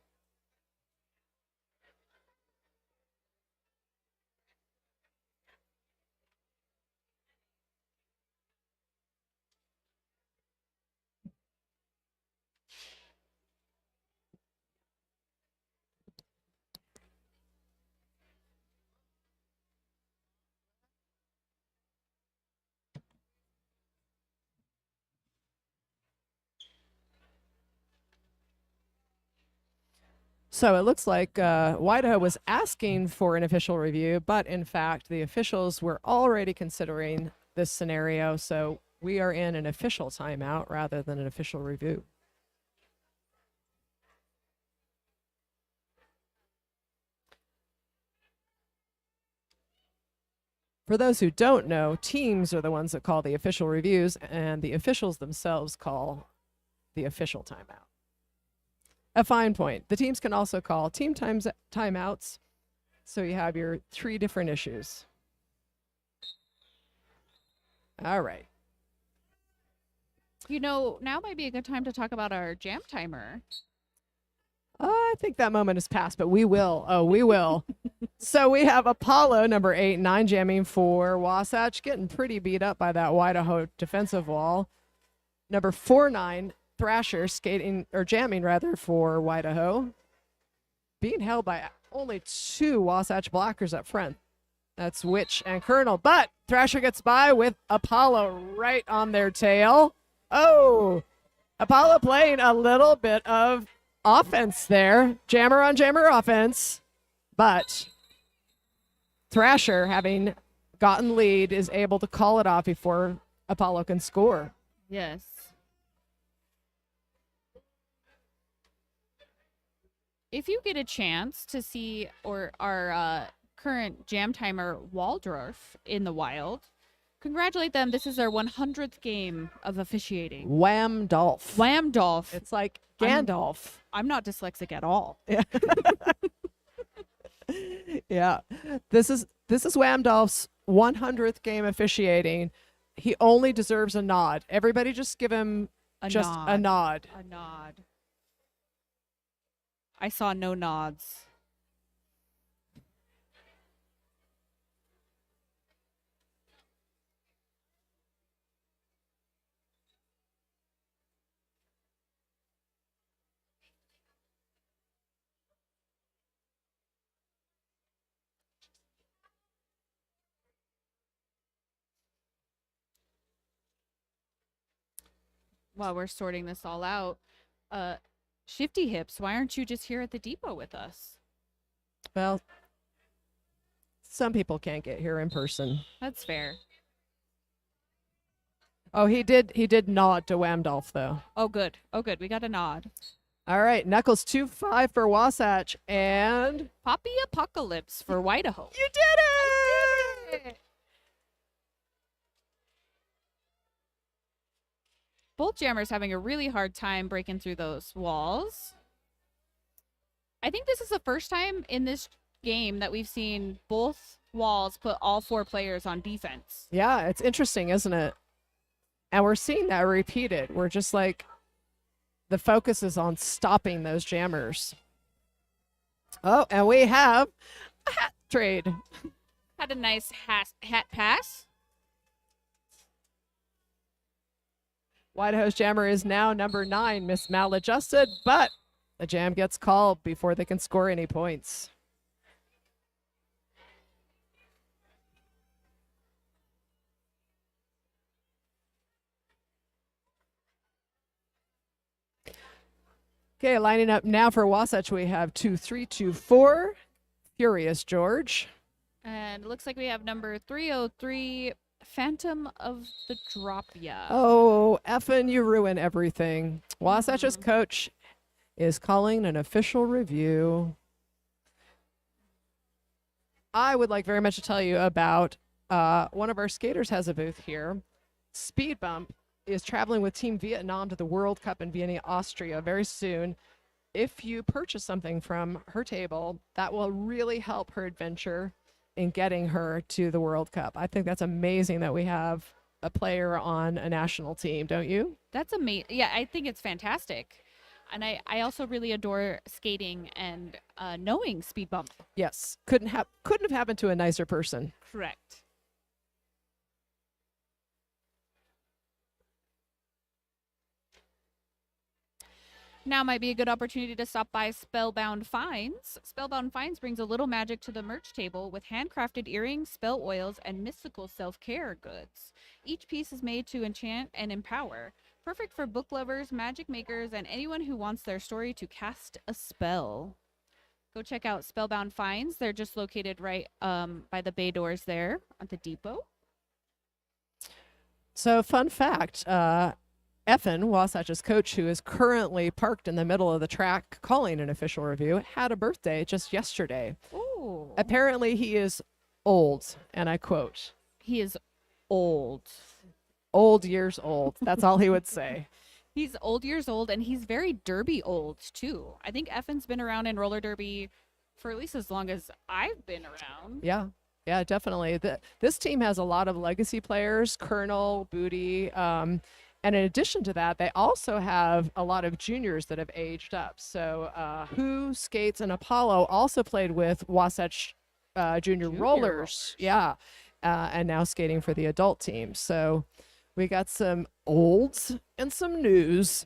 So it looks like Wydaho was asking for an official review, but in fact, the officials were already considering this scenario. So We are in an official timeout rather than an official review. For those who don't know, teams are the ones that call the official reviews, and the officials themselves call the official timeout. A fine point. The teams can also call team timeouts, so you have your 3 different issues. All right. You know, now might be a good time to talk about our jam timer. I think that moment has passed, but we will. Oh, we will. So we have Apollo, number 8, 9 jamming for Wasatch, getting pretty beat up by that Wydaho defensive wall. Number 4, 9, Thrasher, jamming rather for Wydaho, being held by only 2 Wasatch blockers up front. That's Witch and Colonel, but Thrasher gets by with Apollo right on their tail. Oh, Apollo playing a little bit of offense there. Jammer on jammer offense. But Thrasher, having gotten lead, is able to call it off before Apollo can score. Yes. If you get a chance to see our current jam timer Waldorf in the wild, congratulate them. This is their 100th game of officiating. Whamdolf. Whamdolf. It's like Gandalf. I'm not dyslexic at all. Yeah. Yeah. This is Whamdolf's 100th game officiating. He only deserves a nod. Everybody just give him a nod. A nod. I saw no nods. While we're sorting this all out, Shifty Hips, why aren't you just here at the depot with us? Well, some people can't get here in person. That's fair. Oh, he did nod to Whamdolf, though. Oh, good. Oh, good. We got a nod. All right, Knuckles 2-5 for Wasatch, and Poppy Apocalypse for Wydaho. you did it! Both jammers having a really hard time breaking through those walls. I think this is the first time in this game that we've seen both walls put all 4 players on defense. Yeah, it's interesting, isn't it? And we're seeing that repeated. We're just like, the focus is on stopping those jammers. Oh, and we have a hat trade. Had a nice hat pass. Wydaho's jammer is now number 9, Miss Maladjusted, but the jam gets called before they can score any points. Okay, lining up now for Wasatch, we have 2-3-2-4, Furious George. And it looks like we have number 303, Phantom of the Dropia. Oh, effing, you ruin everything. Wasatch's coach is calling an official review. I would like very much to tell you about one of our skaters has a booth here. Speed Bump is traveling with Team Vietnam to the World Cup in Vienna, Austria very soon. If you purchase something from her table, that will really help her adventure in getting her to the World Cup. I think that's amazing that we have a player on a national team, don't you? That's amazing. Yeah, I think it's fantastic. And I also really adore skating and knowing Speed Bump. Yes, couldn't have happened to a nicer person. Correct. Now might be a good opportunity to stop by Spellbound Finds. Spellbound Finds brings a little magic to the merch table with handcrafted earrings, spell oils, and mystical self-care goods. Each piece is made to enchant and empower. Perfect for book lovers, magic makers, and anyone who wants their story to cast a spell. Go check out Spellbound Finds. They're just located right by the bay doors there at the depot. So, fun fact, Effin, Wasatch's coach, who is currently parked in the middle of the track calling an official review, had a birthday just yesterday. Ooh. Apparently, he is old, and I quote, He is old. old years old. That's all he would say. He's old years old, and he's very derby old, too. I think Effin's been around in roller derby for at least as long as I've been around. Yeah. Yeah, definitely. This team has a lot of legacy players, Colonel, Booty. And in addition to that, they also have a lot of juniors that have aged up. So Who, Skates, and Apollo also played with Wasatch Junior Rollers. Yeah. And now skating for the adult team. So we got some olds and some news.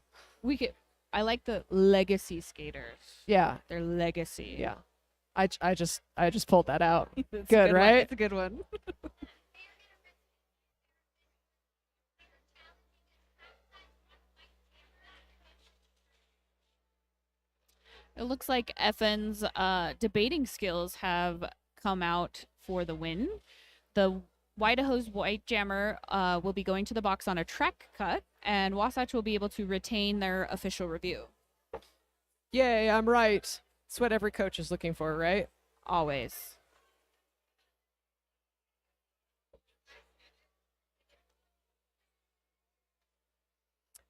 I like the legacy skaters. Yeah. They're legacy. Yeah. I just pulled that out. That's Good, right? It's a good one. It looks like Effin's debating skills have come out for the win. The Wydaho's White Jammer will be going to the box on a track cut, and Wasatch will be able to retain their official review. Yay, I'm right. It's what every coach is looking for, right? Always.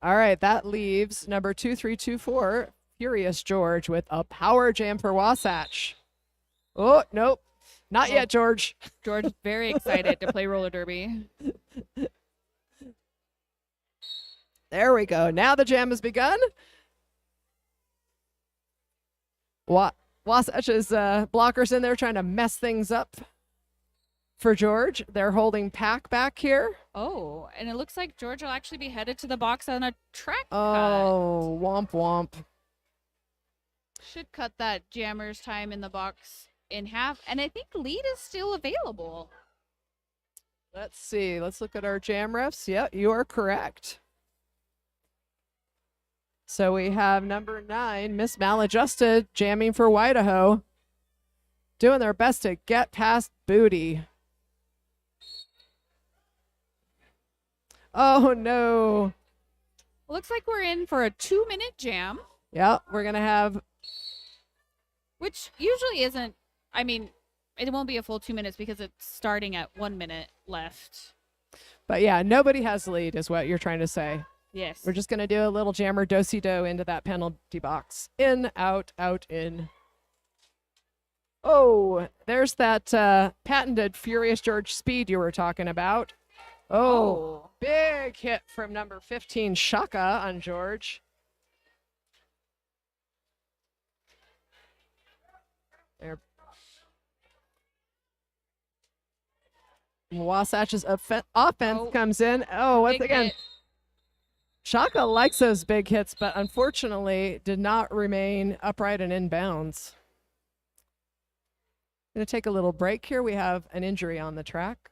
All right, that leaves number 2324, Furious George, with a power jam for Wasatch. Oh, nope. Not yet, George. George is very excited to play roller derby. There we go. Now the jam has begun. Wasatch's blockers in there trying to mess things up for George. They're holding Pack back here. Oh, and it looks like George will actually be headed to the box on a track cut. Oh, womp womp. Should cut that jammer's time in the box in half. And I think lead is still available. Let's see. Let's look at our jam refs. Yeah, you are correct. So we have number 9, Miss Maladjusted, jamming for Wydaho. Doing their best to get past Booty. Oh, no. Looks like we're in for a 2-minute jam. Yeah, we're going to have... Which usually isn't... I mean, it won't be a full 2 minutes because it's starting at 1 minute left. But yeah, nobody has the lead is what you're trying to say. Yes. We're just going to do a little jammer do-si-do into that penalty box. In, out, out, in. Oh, there's that patented Furious George speed you were talking about. Oh, big hit from number 15, Shaka, on George. There. Wasatch's offense comes in. Oh, once again. Hit. Shaka likes those big hits, but unfortunately did not remain upright and in bounds. Going to take a little break here. We have an injury on the track.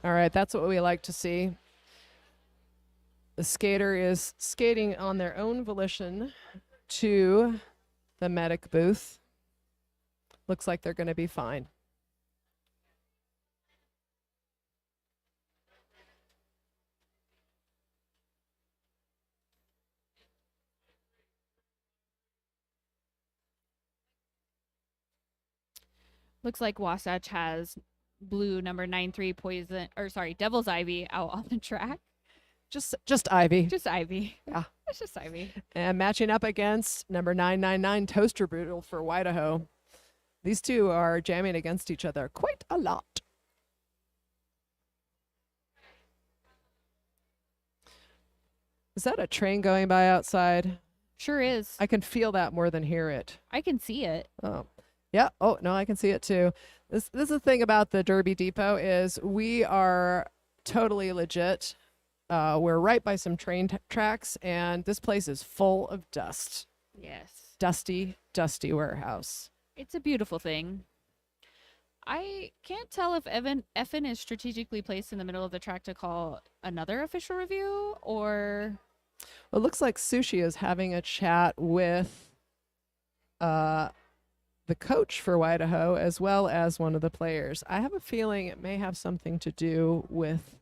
All right, that's what we like to see. The skater is skating on their own volition to the medic booth. Looks like they're going to be fine. Looks like Wasatch has blue number 93 poison, or sorry, Devil's Ivy out on the track. Just Ivy. Just Ivy. Yeah. It's just Ivy. And matching up against number 999, Toaster Boodle for Wydaho. These two are jamming against each other quite a lot. Is that a train going by outside? Sure is. I can feel that more than hear it. I can see it. Oh, yeah. Oh, no, I can see it too. This is the thing about the Derby Depot is we are totally legit. We're right by some train tracks, and this place is full of dust. Yes. Dusty, dusty warehouse. It's a beautiful thing. I can't tell if Effin is strategically placed in the middle of the track to call another official review, or Well, it looks like Sushi is having a chat with the coach for Wydaho as well as one of the players. I have a feeling it may have something to do with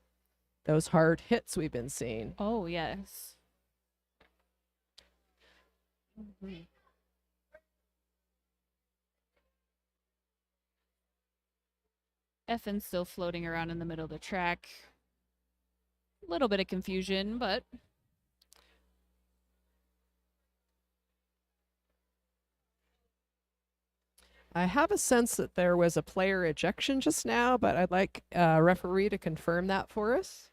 those hard hits we've been seeing. oh yes. Mhm. Effin's still floating around in the middle of the track. A little bit of confusion, but I have a sense that there was a player ejection just now, but I'd like a referee to confirm that for us.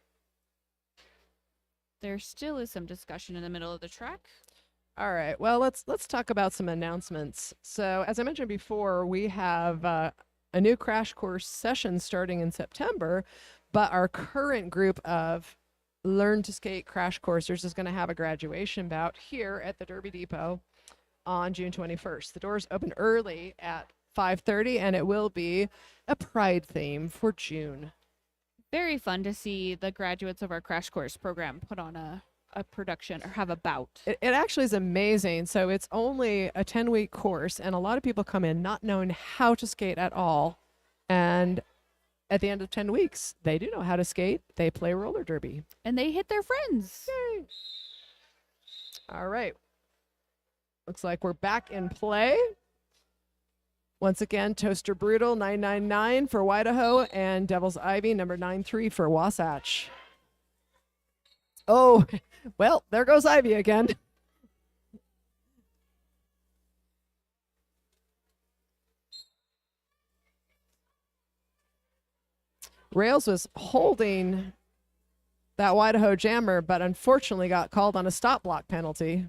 there still is some discussion in the middle of the track. All right. Well, let's talk about some announcements. So, as I mentioned before, we have a new crash course session starting in September, but our current group of Learn to Skate crash coursers is going to have a graduation bout here at the Derby Depot on June 21st. The doors open early at 5:30, and it will be a pride theme for June. Very fun to see the graduates of our crash course program put on a production or have a bout. It actually is amazing. So it's only a 10-week course, and a lot of people come in not knowing how to skate at all. And at the end of 10 weeks, they do know how to skate. They play roller derby. And they hit their friends. Yay. All right. Looks like we're back in play. Once again, Toaster Brutal 999 for Wydaho and Devil's Ivy number 93 for Wasatch. Oh, well, there goes Ivy again. Rails was holding that Wydaho jammer, but unfortunately got called on a stop block penalty.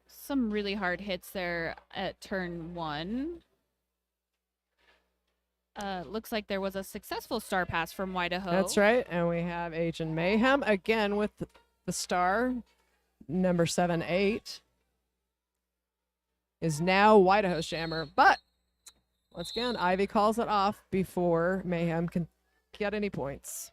Some really hard hits there at turn 1. Looks like there was a successful star pass from Wydaho. That's right. And we have Agent Mayhem again with the star. Number 7-8 is now Wydaho's jammer. But once again, Ivy calls it off before Mayhem can get any points.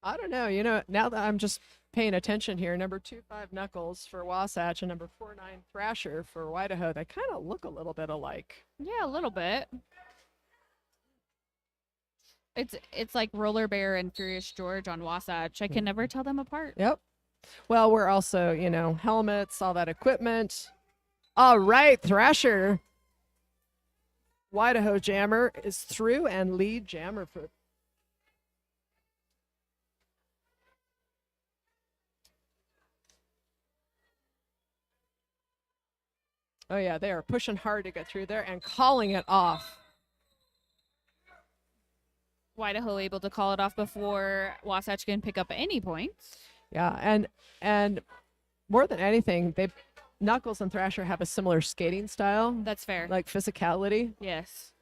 I don't know. Now that I'm just paying attention here, number 2-5 Knuckles for Wasatch and number 4-9 Thrasher for Wydaho, they kind of look a little bit alike. Yeah, a little bit. It's like Roller Bear and Furious George on Wasatch. I can never tell them apart. Yep. Well, we're also, helmets, all that equipment. All right, Thrasher. Wydaho jammer is through and lead jammer for. Oh, yeah, they are pushing hard to get through there and calling it off. Wydaho able to call it off before Wasatch can pick up any points. Yeah, and more than anything, Knuckles and Thrasher have a similar skating style, That's fair. like physicality. Yes.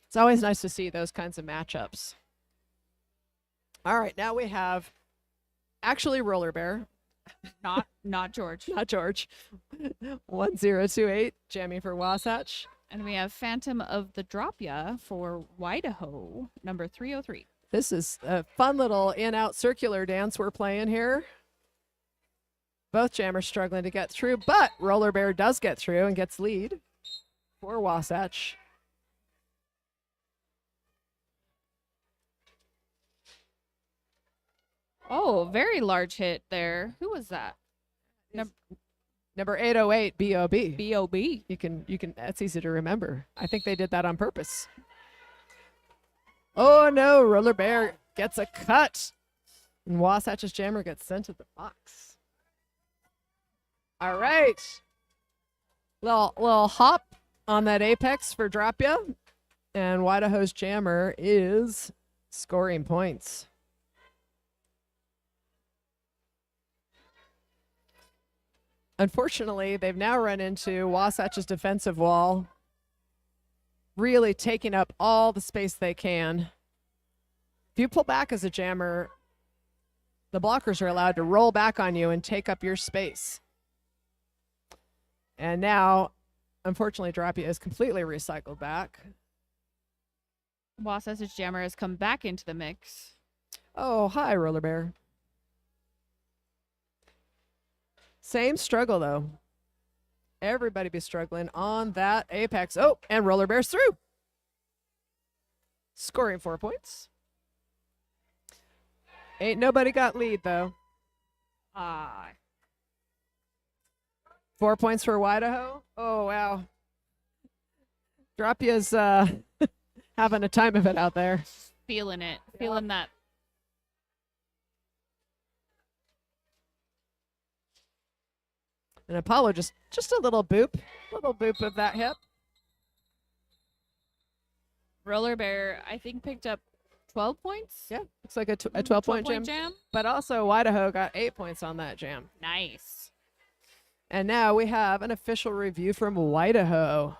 It's always nice to see those kinds of matchups. All right, now we have actually Roller Bear, Not George. not George. 1028, jamming for Wasatch. And we have Phantom of the Dropya for Wydaho, number 303. This is a fun little in-out circular dance we're playing here. Both jammers struggling to get through, but Roller Bear does get through and gets lead for Wasatch. Oh, very large hit there. Who was that? Number 808, B.O.B. B.O.B. You can. That's easy to remember. I think they did that on purpose. Oh no, Roller Bear gets a cut. And Wasatch's jammer gets sent to the box. All right. Little hop on that apex for drop ya. And Wydaho's jammer is scoring points. Unfortunately, they've now run into Wasatch's defensive wall, really taking up all the space they can. If you pull back as a jammer, the blockers are allowed to roll back on you and take up your space. And now, unfortunately, Dropia is completely recycled back. Wasatch's jammer has come back into the mix. Oh, hi, Roller Bear. Same struggle, though. Everybody be struggling on that apex. Oh, and Roller Bear's through. Scoring 4 points. Ain't nobody got lead, though. 4 points for Wydaho. Oh, wow. Dropia's having a time of it out there. Feeling it. Feeling that. And Apollo just a little boop of that hip. Roller Bear, I think, picked up 12 points. Yeah, looks like a 12-point jam. But also, Wydaho got 8 points on that jam. Nice. And now we have an official review from Wydaho.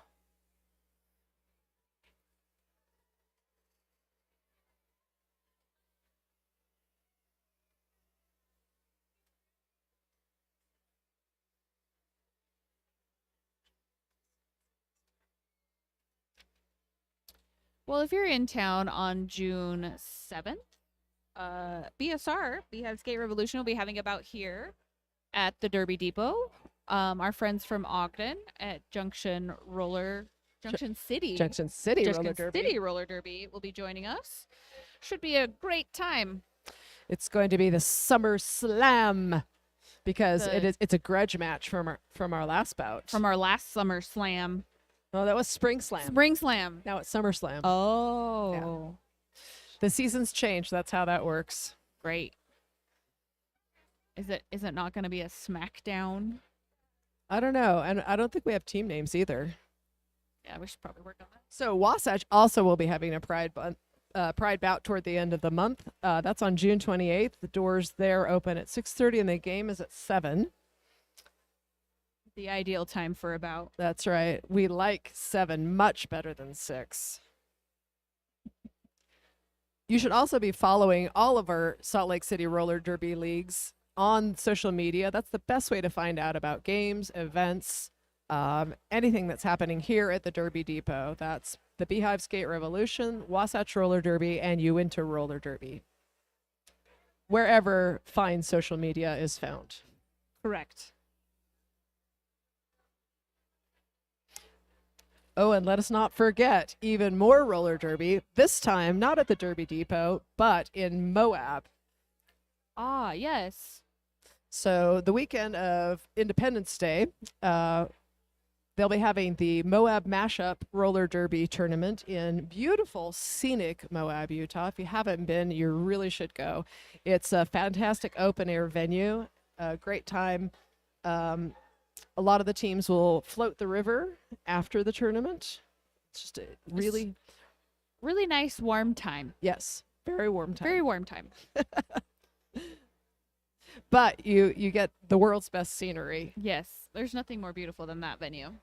Well, if you're in town on June 7th, BSR, Beehive Skate Revolution, will be having a bout here at the Derby Depot. Our friends from Ogden at Junction City Roller Derby will be joining us. Should be a great time. It's going to be the Summer Slam because it's a grudge match from our last bout. From our last Summer Slam. Oh, that was Spring Slam. Spring Slam. Now it's Summer Slam. Oh. Yeah. The seasons change. That's how that works. Great. Is it not going to be a SmackDown? I don't know. And I don't think we have team names either. Yeah, we should probably work on that. So Wasatch also will be having a Pride bout toward the end of the month. That's on June 28th. The doors there open at 6:30 and the game is at 7. The ideal time for a bout. That's right. We like 7 much better than 6. You should also be following all of our Salt Lake City Roller Derby leagues on social media. That's the best way to find out about games, events, anything that's happening here at the Derby Depot. That's the Beehive Skate Revolution, Wasatch Roller Derby, and Uinta Roller Derby. Wherever fine social media is found. Correct. Oh, and let us not forget even more roller derby, this time not at the Derby Depot, but in Moab. Ah, yes. So the weekend of Independence Day, they'll be having the Moab Mashup Roller Derby tournament in beautiful, scenic Moab, Utah. If you haven't been, you really should go. It's a fantastic open-air venue, a great time. A lot of the teams will float the river after the tournament. It's just a really nice warm time. Yes, very warm time. Very warm time. But you get the world's best scenery. Yes, there's nothing more beautiful than that venue.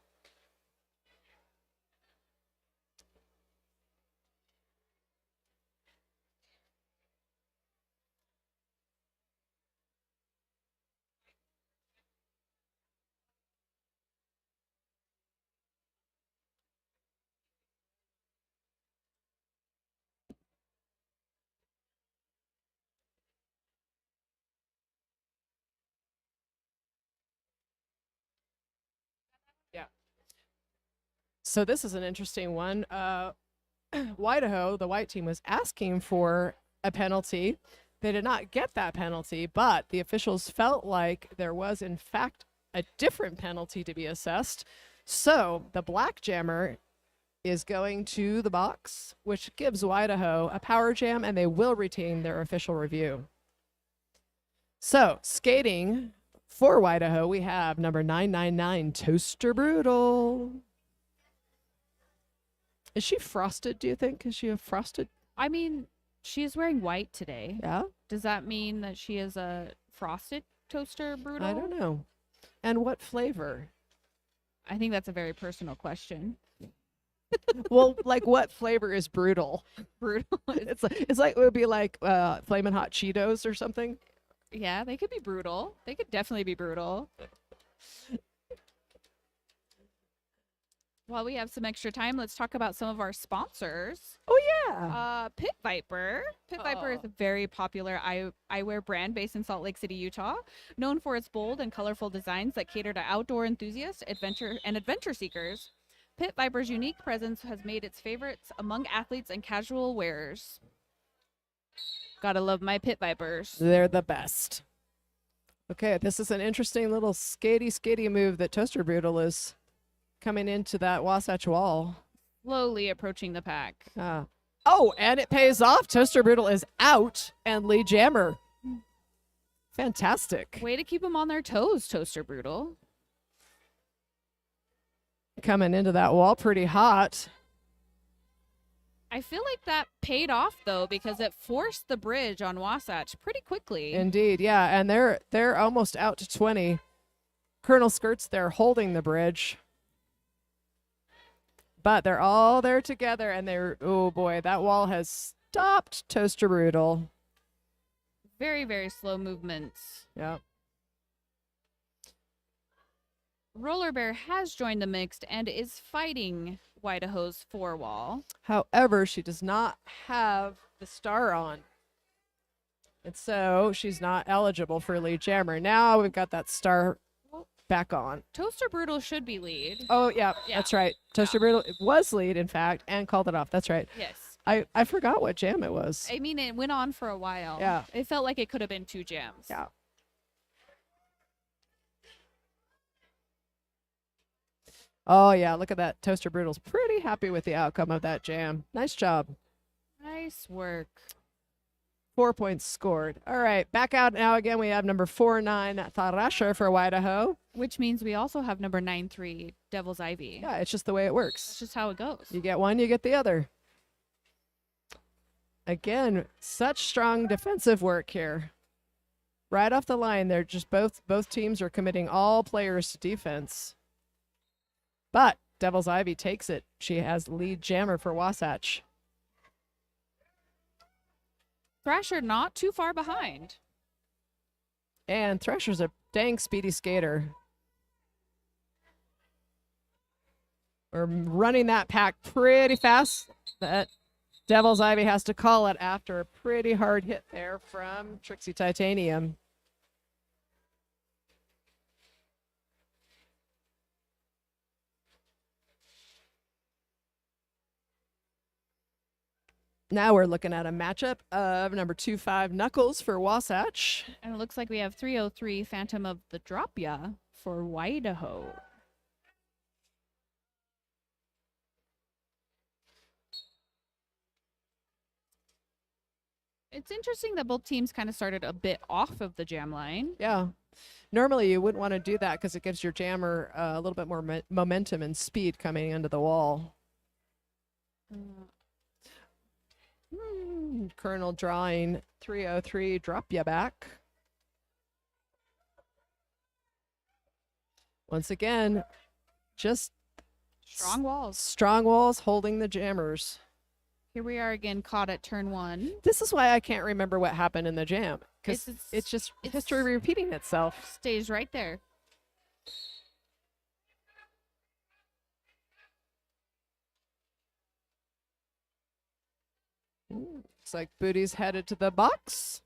Yeah. So this is an interesting one. Wydaho, the white team, was asking for a penalty. They did not get that penalty, but the officials felt like there was, in fact, a different penalty to be assessed. So the black jammer is going to the box, which gives Wydaho a power jam, and they will retain their official review. So skating For Wydaho, we have number 999, Toaster Brutal. Is she frosted, do you think? Is she a frosted? I mean, she is wearing white today. Yeah? Does that mean that she is a frosted toaster brutal? I don't know. And what flavor? I think that's a very personal question. Well, like what flavor is brutal? Brutal. It's like it would be like Flamin' Hot Cheetos or something. Yeah, they could be brutal. They could definitely be brutal. While we have some extra time, let's talk about some of our sponsors. Oh yeah. Pit Viper. Pit Viper is a very popular eyewear brand based in Salt Lake City, Utah, known for its bold and colorful designs that cater to outdoor enthusiasts, adventure seekers. Pit Viper's unique presence has made its favorites among athletes and casual wearers. Gotta love my Pit Vipers. They're the best. Okay, this is an interesting little skatey move that Toaster Brutal is coming into that Wasatch wall. Slowly approaching the pack. Oh, and it pays off. Toaster Brutal is out and Lee Jammer. Fantastic. Way to keep them on their toes, Toaster Brutal. Coming into that wall pretty hot. I feel like that paid off though because it forced the bridge on Wasatch pretty quickly. Indeed, yeah, and they're almost out to 20. Colonel Skirt's there holding the bridge. But they're all there together and oh boy, that wall has stopped Toaster Brutal. Very, very slow movements. Yeah. Roller Bear has joined the mixed and is fighting Wydaho's 4 wall. However, she does not have the star on. And so she's not eligible for lead jammer. Now we've got that star back on. Toaster Brutal should be lead. Oh, yeah. That's right. Toaster Brutal was lead, in fact, and called it off. That's right. Yes. I forgot what jam it was. I mean, it went on for a while. Yeah. It felt like it could have been 2 jams. Yeah. Oh, yeah. Look at that. Toaster Brutal's pretty happy with the outcome of that jam. Nice job. Nice work. 4 points scored. All right. Back out now again. We have number 4-9, Tharasher for Wydaho. Which means we also have number 9-3, Devil's Ivy. Yeah, it's just the way it works. That's just how it goes. You get one, you get the other. Again, such strong defensive work here. Right off the line, they're just both teams are committing all players to defense. But Devil's Ivy takes it. She has lead jammer for Wasatch. Thrasher not too far behind. And Thresher's a dang speedy skater. We're running that pack pretty fast. That Devil's Ivy has to call it after a pretty hard hit there from Trixie Titanium. Now we're looking at a matchup of number 2-5 Knuckles for Wasatch. And it looks like we have 303 Phantom of the Drop Ya for Wydaho. It's interesting that both teams kind of started a bit off of the jam line. Yeah. Normally you wouldn't want to do that because it gives your jammer a little bit more momentum and speed coming into the wall. Colonel drawing 303, drop ya back. Once again, just Strong walls. strong walls holding the jammers. Here we are again caught at turn 1. This is why I can't remember what happened in the jam, because it's just history repeating itself. Stays right there. Looks like Booty's headed to the box.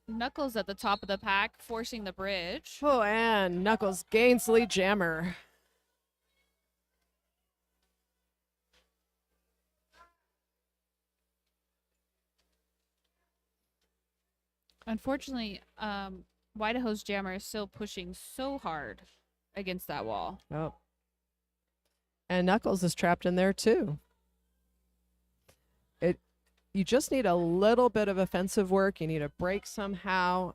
Knuckles at the top of the pack, forcing the bridge. Oh, and Knuckles gains lead jammer. Unfortunately, Wydaho's jammer is still pushing so hard against that wall. Oh. And Knuckles is trapped in there too. You just need a little bit of offensive work. You need a break somehow.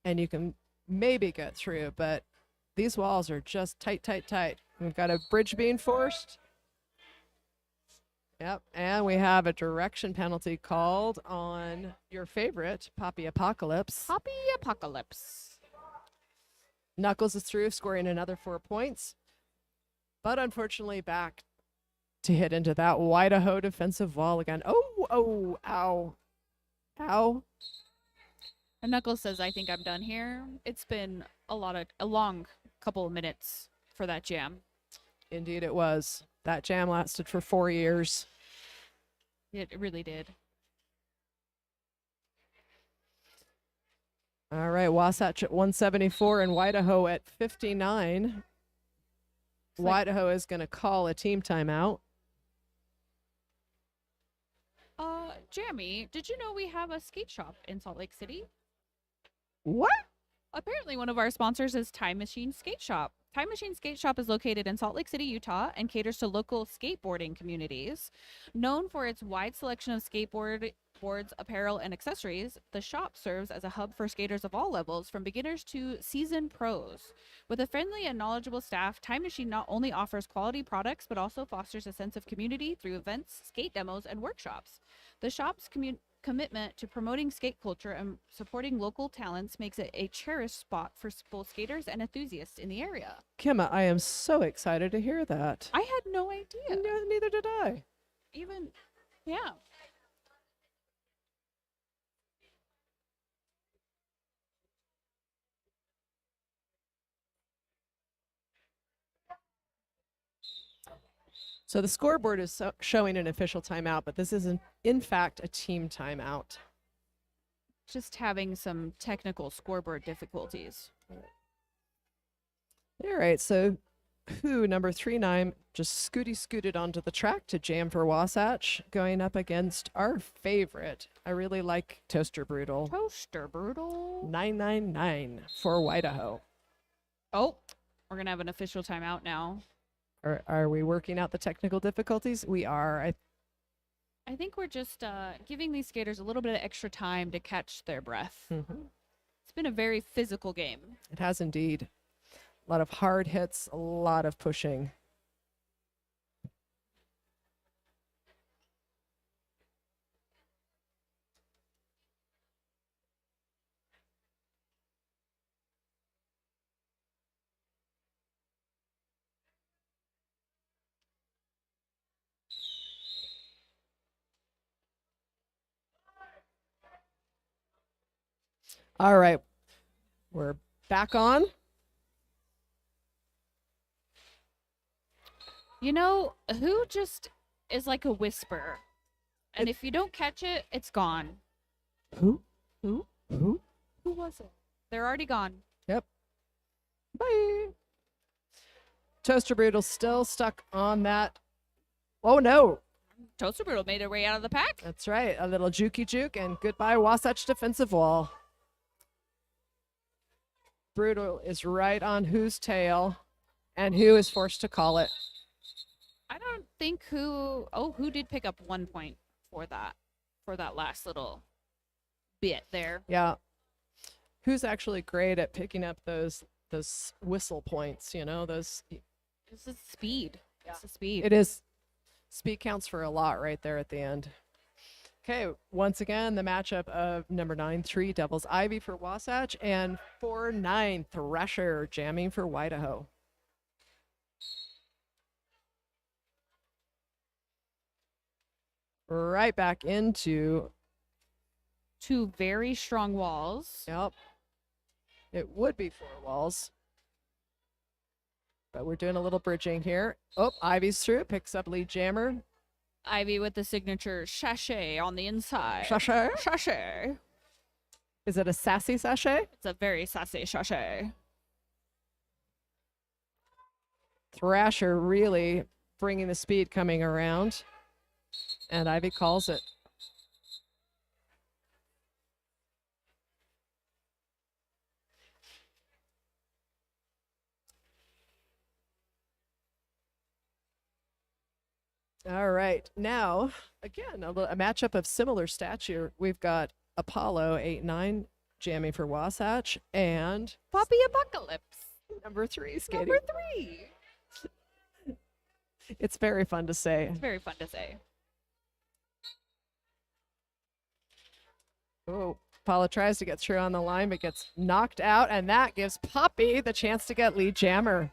and you can maybe get through, but these walls are just tight, tight, tight. We've got a bridge being forced. Yep, and we have a direction penalty called on your favorite, Poppy Apocalypse. Poppy Apocalypse. Knuckles is through, scoring another 4 points. But unfortunately, back to hit into that Wydaho defensive wall again. Oh, ow. Ow. And Knuckles says, I think I'm done here. It's been a long couple of minutes for that jam. Indeed it was. That jam lasted for 4 years. It really did. All right, Wasatch at 174 and Wydaho at 59. Wydaho is going to call a team timeout. Jamie, did you know we have a skate shop in Salt Lake City? What? Apparently, one of our sponsors is Time Machine Skate Shop. Time Machine Skate Shop is located in Salt Lake City, Utah, and caters to local skateboarding communities. Known for its wide selection of boards, apparel, and accessories, the shop serves as a hub for skaters of all levels, from beginners to seasoned pros. With a friendly and knowledgeable staff, Time Machine not only offers quality products, but also fosters a sense of community through events, skate demos, and workshops. The shop's commitment to promoting skate culture and supporting local talents makes it a cherished spot for both skaters and enthusiasts in the area. Kimma, I am so excited to hear that. I had no idea. No, neither did I. Yeah. So the scoreboard is showing an official timeout, but this is in fact a team timeout. Just having some technical scoreboard difficulties. All right, so number 39, just scooted onto the track to jam for Wasatch, going up against our favorite. I really like Toaster Brutal. 999 for Wydaho. Oh, we're going to have an official timeout now. Are we working out the technical difficulties? We are. I think we're just giving these skaters a little bit of extra time to catch their breath. It's been a very physical game. It has indeed. A lot of hard hits, a lot of pushing. All right, we're back on. You know, who just is like a whisper? And if you don't catch it, it's gone. Who? Who was it? They're already gone. Yep. Bye. Toaster Brutal still stuck on that. Oh, no. Toaster Brutal made her way out of the pack. That's right. A little jukey juke, and goodbye, Wasatch defensive wall. Brutal is right on whose tail, and who is forced to call it. I don't think who did pick up 1 point for that last little bit there. Yeah. Who's actually great at picking up those whistle points, those. This is speed. Yeah. It's the speed. It is. Speed counts for a lot right there at the end. Okay, once again, the matchup of number 9-3 Devil's Ivy for Wasatch and 4-9 Thresher jamming for Wydaho. Right back into two very strong walls. Yep. It would be 4 walls. But we're doing a little bridging here. Oh, Ivy's through, picks up lead jammer. Ivy with the signature sachet on the inside. Sachet? Sachet. Is it a sassy sachet? It's a very sassy sachet. Thrasher really bringing the speed coming around. And Ivy calls it. All right. Now, again, a matchup of similar stature. We've got Apollo 8-9 jamming for Wasatch, and Poppy Apocalypse. number 3 skating. Number 3. It's very fun to say. It's very fun to say. Oh, Paula tries to get through on the line, but gets knocked out, and that gives Poppy the chance to get lead jammer.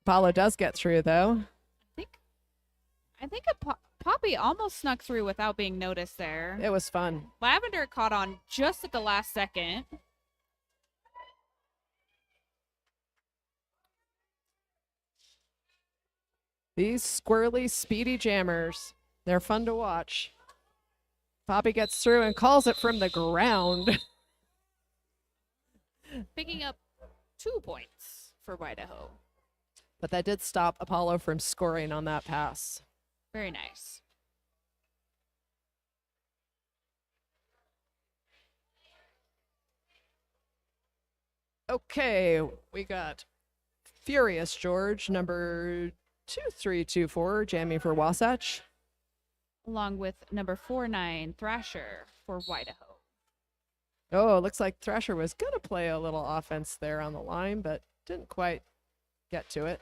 Paula does get through, though. I think Poppy almost snuck through without being noticed there. It was fun. Lavender caught on just at the last second. These squirrely, speedy jammers, they're fun to watch. Poppy gets through and calls it from the ground. Picking up 2 points for Wydaho. But that did stop Apollo from scoring on that pass. Very nice. Okay, we got Furious George, number 2324, jamming for Wasatch. Along with number 49, Thrasher for Wydaho. Oh, it looks like Thrasher was going to play a little offense there on the line, but didn't quite get to it.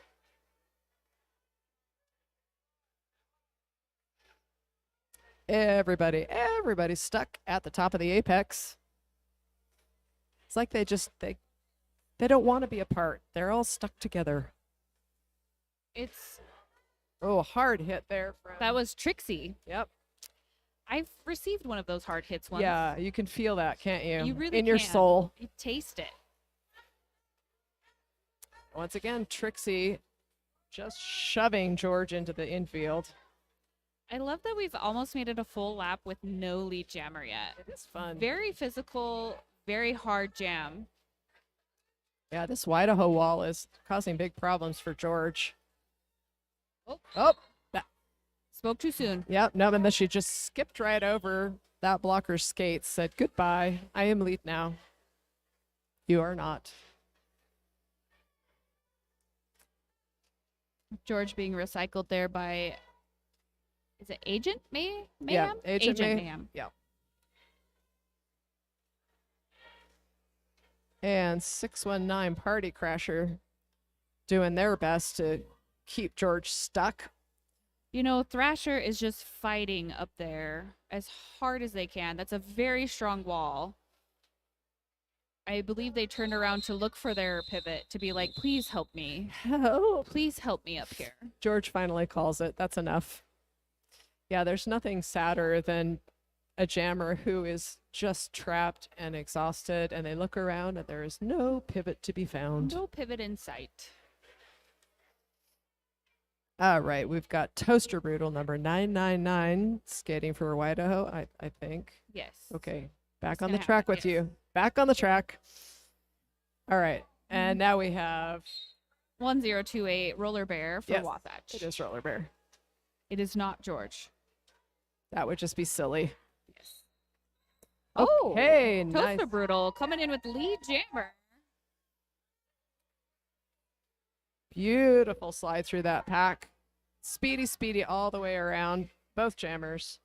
Everybody's stuck at the top of the apex. It's like they don't want to be apart. They're all stuck together. It's Oh, hard hit there. That was Trixie. Yep. I've received one of those hard hits once. Yeah, you can feel that, can't you? You really in your can. soul. You taste it. Once again, Trixie just shoving George into the infield. I love that we've almost made it a full lap with no lead jammer yet. It is fun. Very physical, very hard jam. Yeah, this Wydaho wall is causing big problems for George. Oh, that, spoke too soon. yep, no, and then she just skipped right over that blocker's skates, said, goodbye, I am lead now. You are not. George being recycled there by, is it Agent Mayhem? Yeah, Agent May- Mayhem. Yeah. And 619 Party Crasher doing their best to keep George stuck. You know, Thrasher is just fighting up there as hard as they can. That's a very strong wall. I believe they turned around to look for their pivot to be like, please help me. Help. Please help me up here. George finally calls it. That's enough. Yeah, there's nothing sadder than a jammer who is just trapped and exhausted, and they look around and there is no pivot to be found. No pivot in sight. All right, we've got Toaster Brutal number 999 skating for Wydaho, I think. Yes. Okay, back It's on the gonna track happen, with yes. you. Back on the track. All right, and now we have 1028 Roller Bear for Yes, Wasatch. it is Roller Bear. It is not George. That would just be silly. Yes. Okay, Toaster nice. Brutal coming in with lead jammer. Beautiful slide through that pack. Speedy all the way around. Both jammers.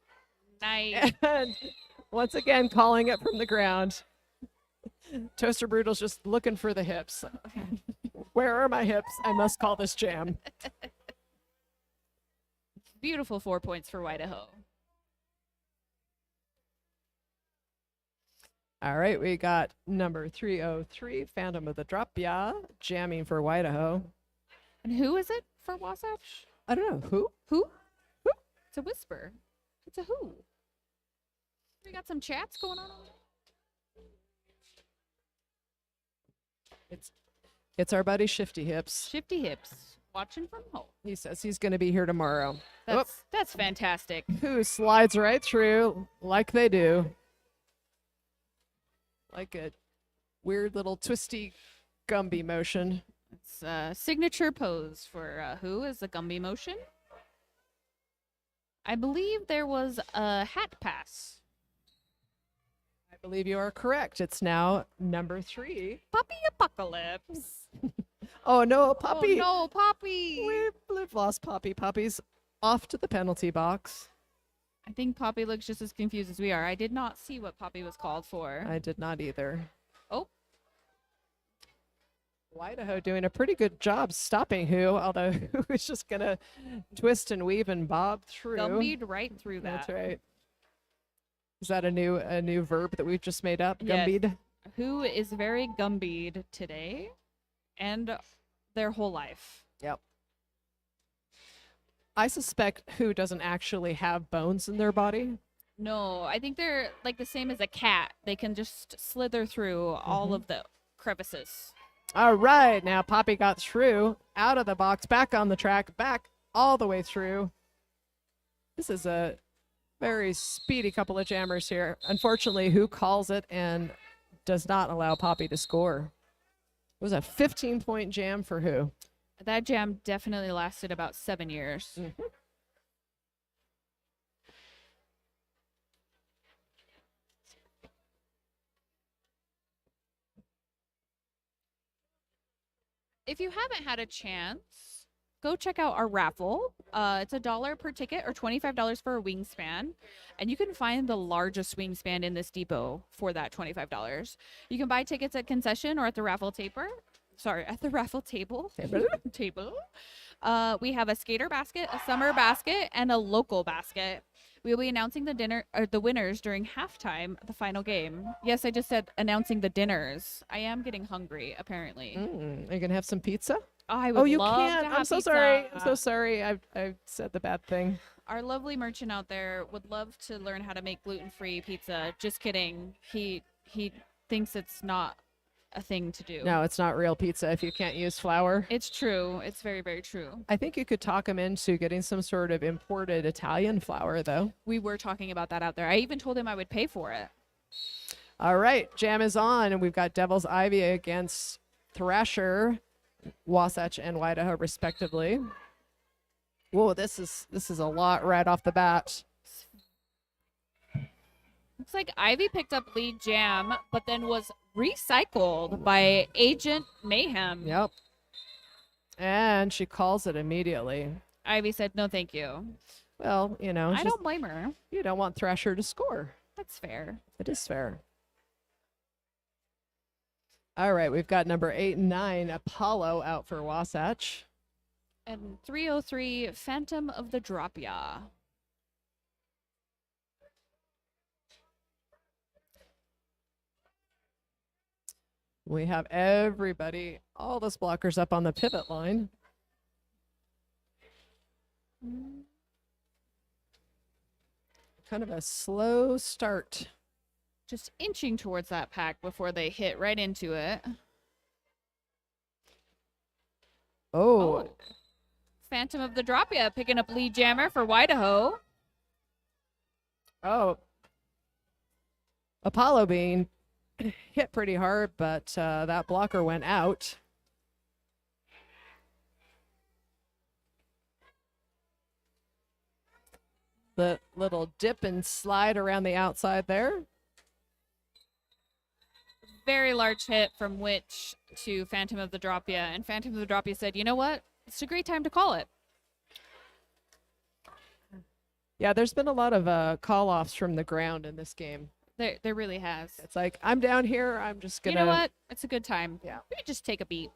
Nice. And once again, calling it from the ground. Toaster Brutal's just looking for the hips. Where are my hips? I must call this jam. Beautiful 4 points for Wydaho. All right, we got number 303, Phantom of the Drop, jamming for Wydaho. And who is it for Wasatch? I don't know, who? Who? It's a whisper. It's a who. We got some chats going on over there. It's our buddy Shifty Hips. Shifty Hips, watching from home. He says he's going to be here tomorrow. That's fantastic. Who slides right through like they do. Like a weird little twisty Gumby motion. It's a signature pose for who is the Gumby motion. I believe there was a hat pass. I believe you are correct. It's now number 3. Poppy Apocalypse. Oh no, Poppy. Oh no, Poppy. We've lost Poppy. Poppy's off to the penalty box. I think Poppy looks just as confused as we are. I did not see what Poppy was called for. I did not either. Oh, Wydaho doing a pretty good job stopping Who, although Who is just going to twist and weave and bob through. gumbied right through that. That's right. Is that a new verb that we've just made up? Yes. Gumbied? Who is very gumbied today and their whole life. Yep. I suspect Who doesn't actually have bones in their body. No, I think they're like the same as a cat. They can just slither through all of the crevices. All right, now Poppy got through, out of the box, back on the track, back all the way through. This is a very speedy couple of jammers here. Unfortunately, Who calls it and does not allow Poppy to score. It was a 15-point jam for Who. That jam definitely lasted about 7 years. If you haven't had a chance, go check out our raffle. It's $1 per ticket or $25 for a wingspan. And you can find the largest wingspan in this depot for that $25. You can buy tickets at concession or at the raffle table. We have a skater basket, a summer basket, and a local basket. We'll be announcing the winners during halftime of the final game. Yes, I just said announcing the dinners. I am getting hungry, apparently. Are you gonna have some pizza? I would You love can't. to have I'm so pizza. sorry. I'm so sorry. I've said the bad thing. Our lovely merchant out there would love to learn how to make gluten-free pizza. Just kidding. He thinks it's not a thing to do. No, it's not real pizza if you can't use flour. It's true. It's very, very true. I think you could talk him into getting some sort of imported Italian flour, though. We were talking about that out there. I even told him I would pay for it. All right, jam is on, and we've got Devil's Ivy against Thrasher, Wasatch, and Wydaho, respectively. Whoa, this is a lot right off the bat. Looks like Ivy picked up lead jam, but then was recycled by Agent Mayhem. Yep. And she calls it immediately. Ivy said, no, thank you. Well, you know, I don't blame her. You don't want Thrasher to score. That's fair. It is fair. All right, we've got number 8 and 9, Apollo, out for Wasatch. And 303, Phantom of the Drop Ya. We have everybody, all those blockers up on the pivot line. Kind of a slow start. Just inching towards that pack before they hit right into it. Oh. Phantom of the Drop Ya picking up lead jammer for Wydaho. Oh. Apollo being hit pretty hard, but that blocker went out. The little dip and slide around the outside there. Very large hit from Witch to Phantom of the Drop Ya. And Phantom of the Drop Ya said, you know what? It's a great time to call it. Yeah, there's been a lot of call-offs from the ground in this game. There really has. It's like, I'm down here, I'm just gonna... You know what? It's a good time. Yeah. We could just take a beat.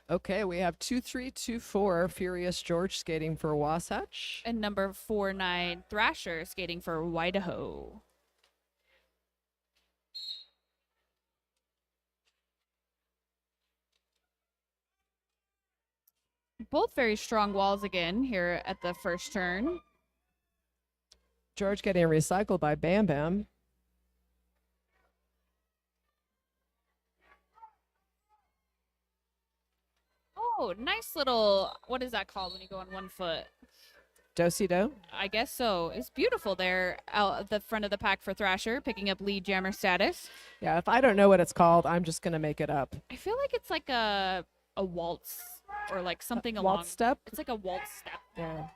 Okay, we have 2-3-2-4 Furious George skating for Wasatch. And number 4-9 Thrasher skating for Wydaho. Both very strong walls again here at the first turn. George getting recycled by Bam Bam. Oh, nice little, what is that called when you go on one foot? Do-si-do. I guess so. It's beautiful there out at the front of the pack for Thrasher, picking up lead jammer status. Yeah, if I don't know what it's called, I'm just gonna make it up. I feel like it's like a waltz or like something along. Waltz step? It's like a waltz step. Yeah.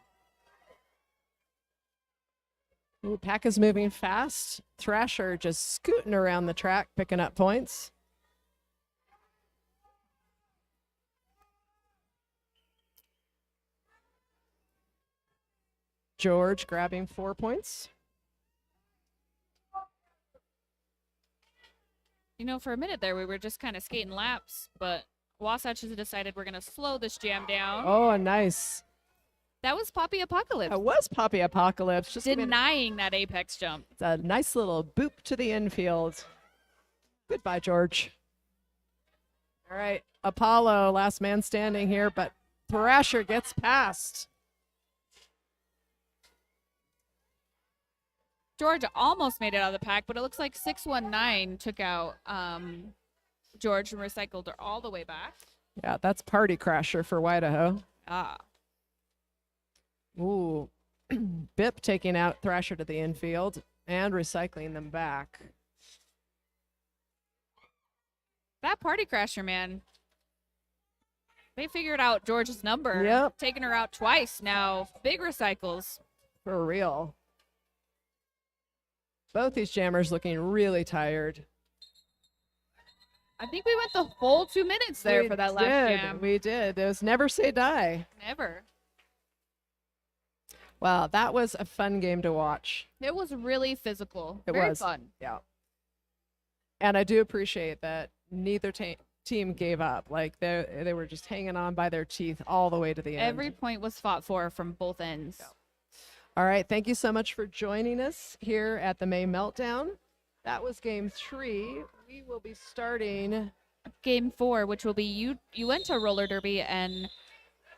Ooh, pack is moving fast. Thrasher just scooting around the track, picking up points. George grabbing 4 points. You know, for a minute there, we were just kind of skating laps, but Wasatch has decided we're going to slow this jam down. Oh, nice. That was Poppy Apocalypse. That was Poppy Apocalypse. Just Denying that apex jump. it's a nice little boop to the infield. Goodbye, George. All right, Apollo, last man standing here, but Thrasher gets past. George almost made it out of the pack, but it looks like 619 took out George and recycled her all the way back. Yeah, that's Party Crasher for Wydaho. Ah. Ooh, Bip taking out Thrasher to the infield and recycling them back. That Party Crasher, man. They figured out George's number. Yep. Taking her out twice now. Big recycles. For real. Both these jammers looking really tired. I think we went the full 2 minutes there for that last jam. We did. It was never say die. Never. Wow, that was a fun game to watch. It was really physical. It Very was. fun. Yeah. And I do appreciate that neither team gave up. Like they were just hanging on by their teeth all the way to the end. Every point was fought for from both ends. Yeah. All right, thank you so much for joining us here at the May Meltdown. That was game 3. We will be starting Game 4, which will be Uinta Roller Derby and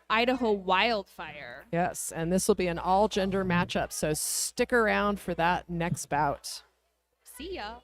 Idaho Wildfire. Yes, and this will be an all-gender matchup, so stick around for that next bout. See ya.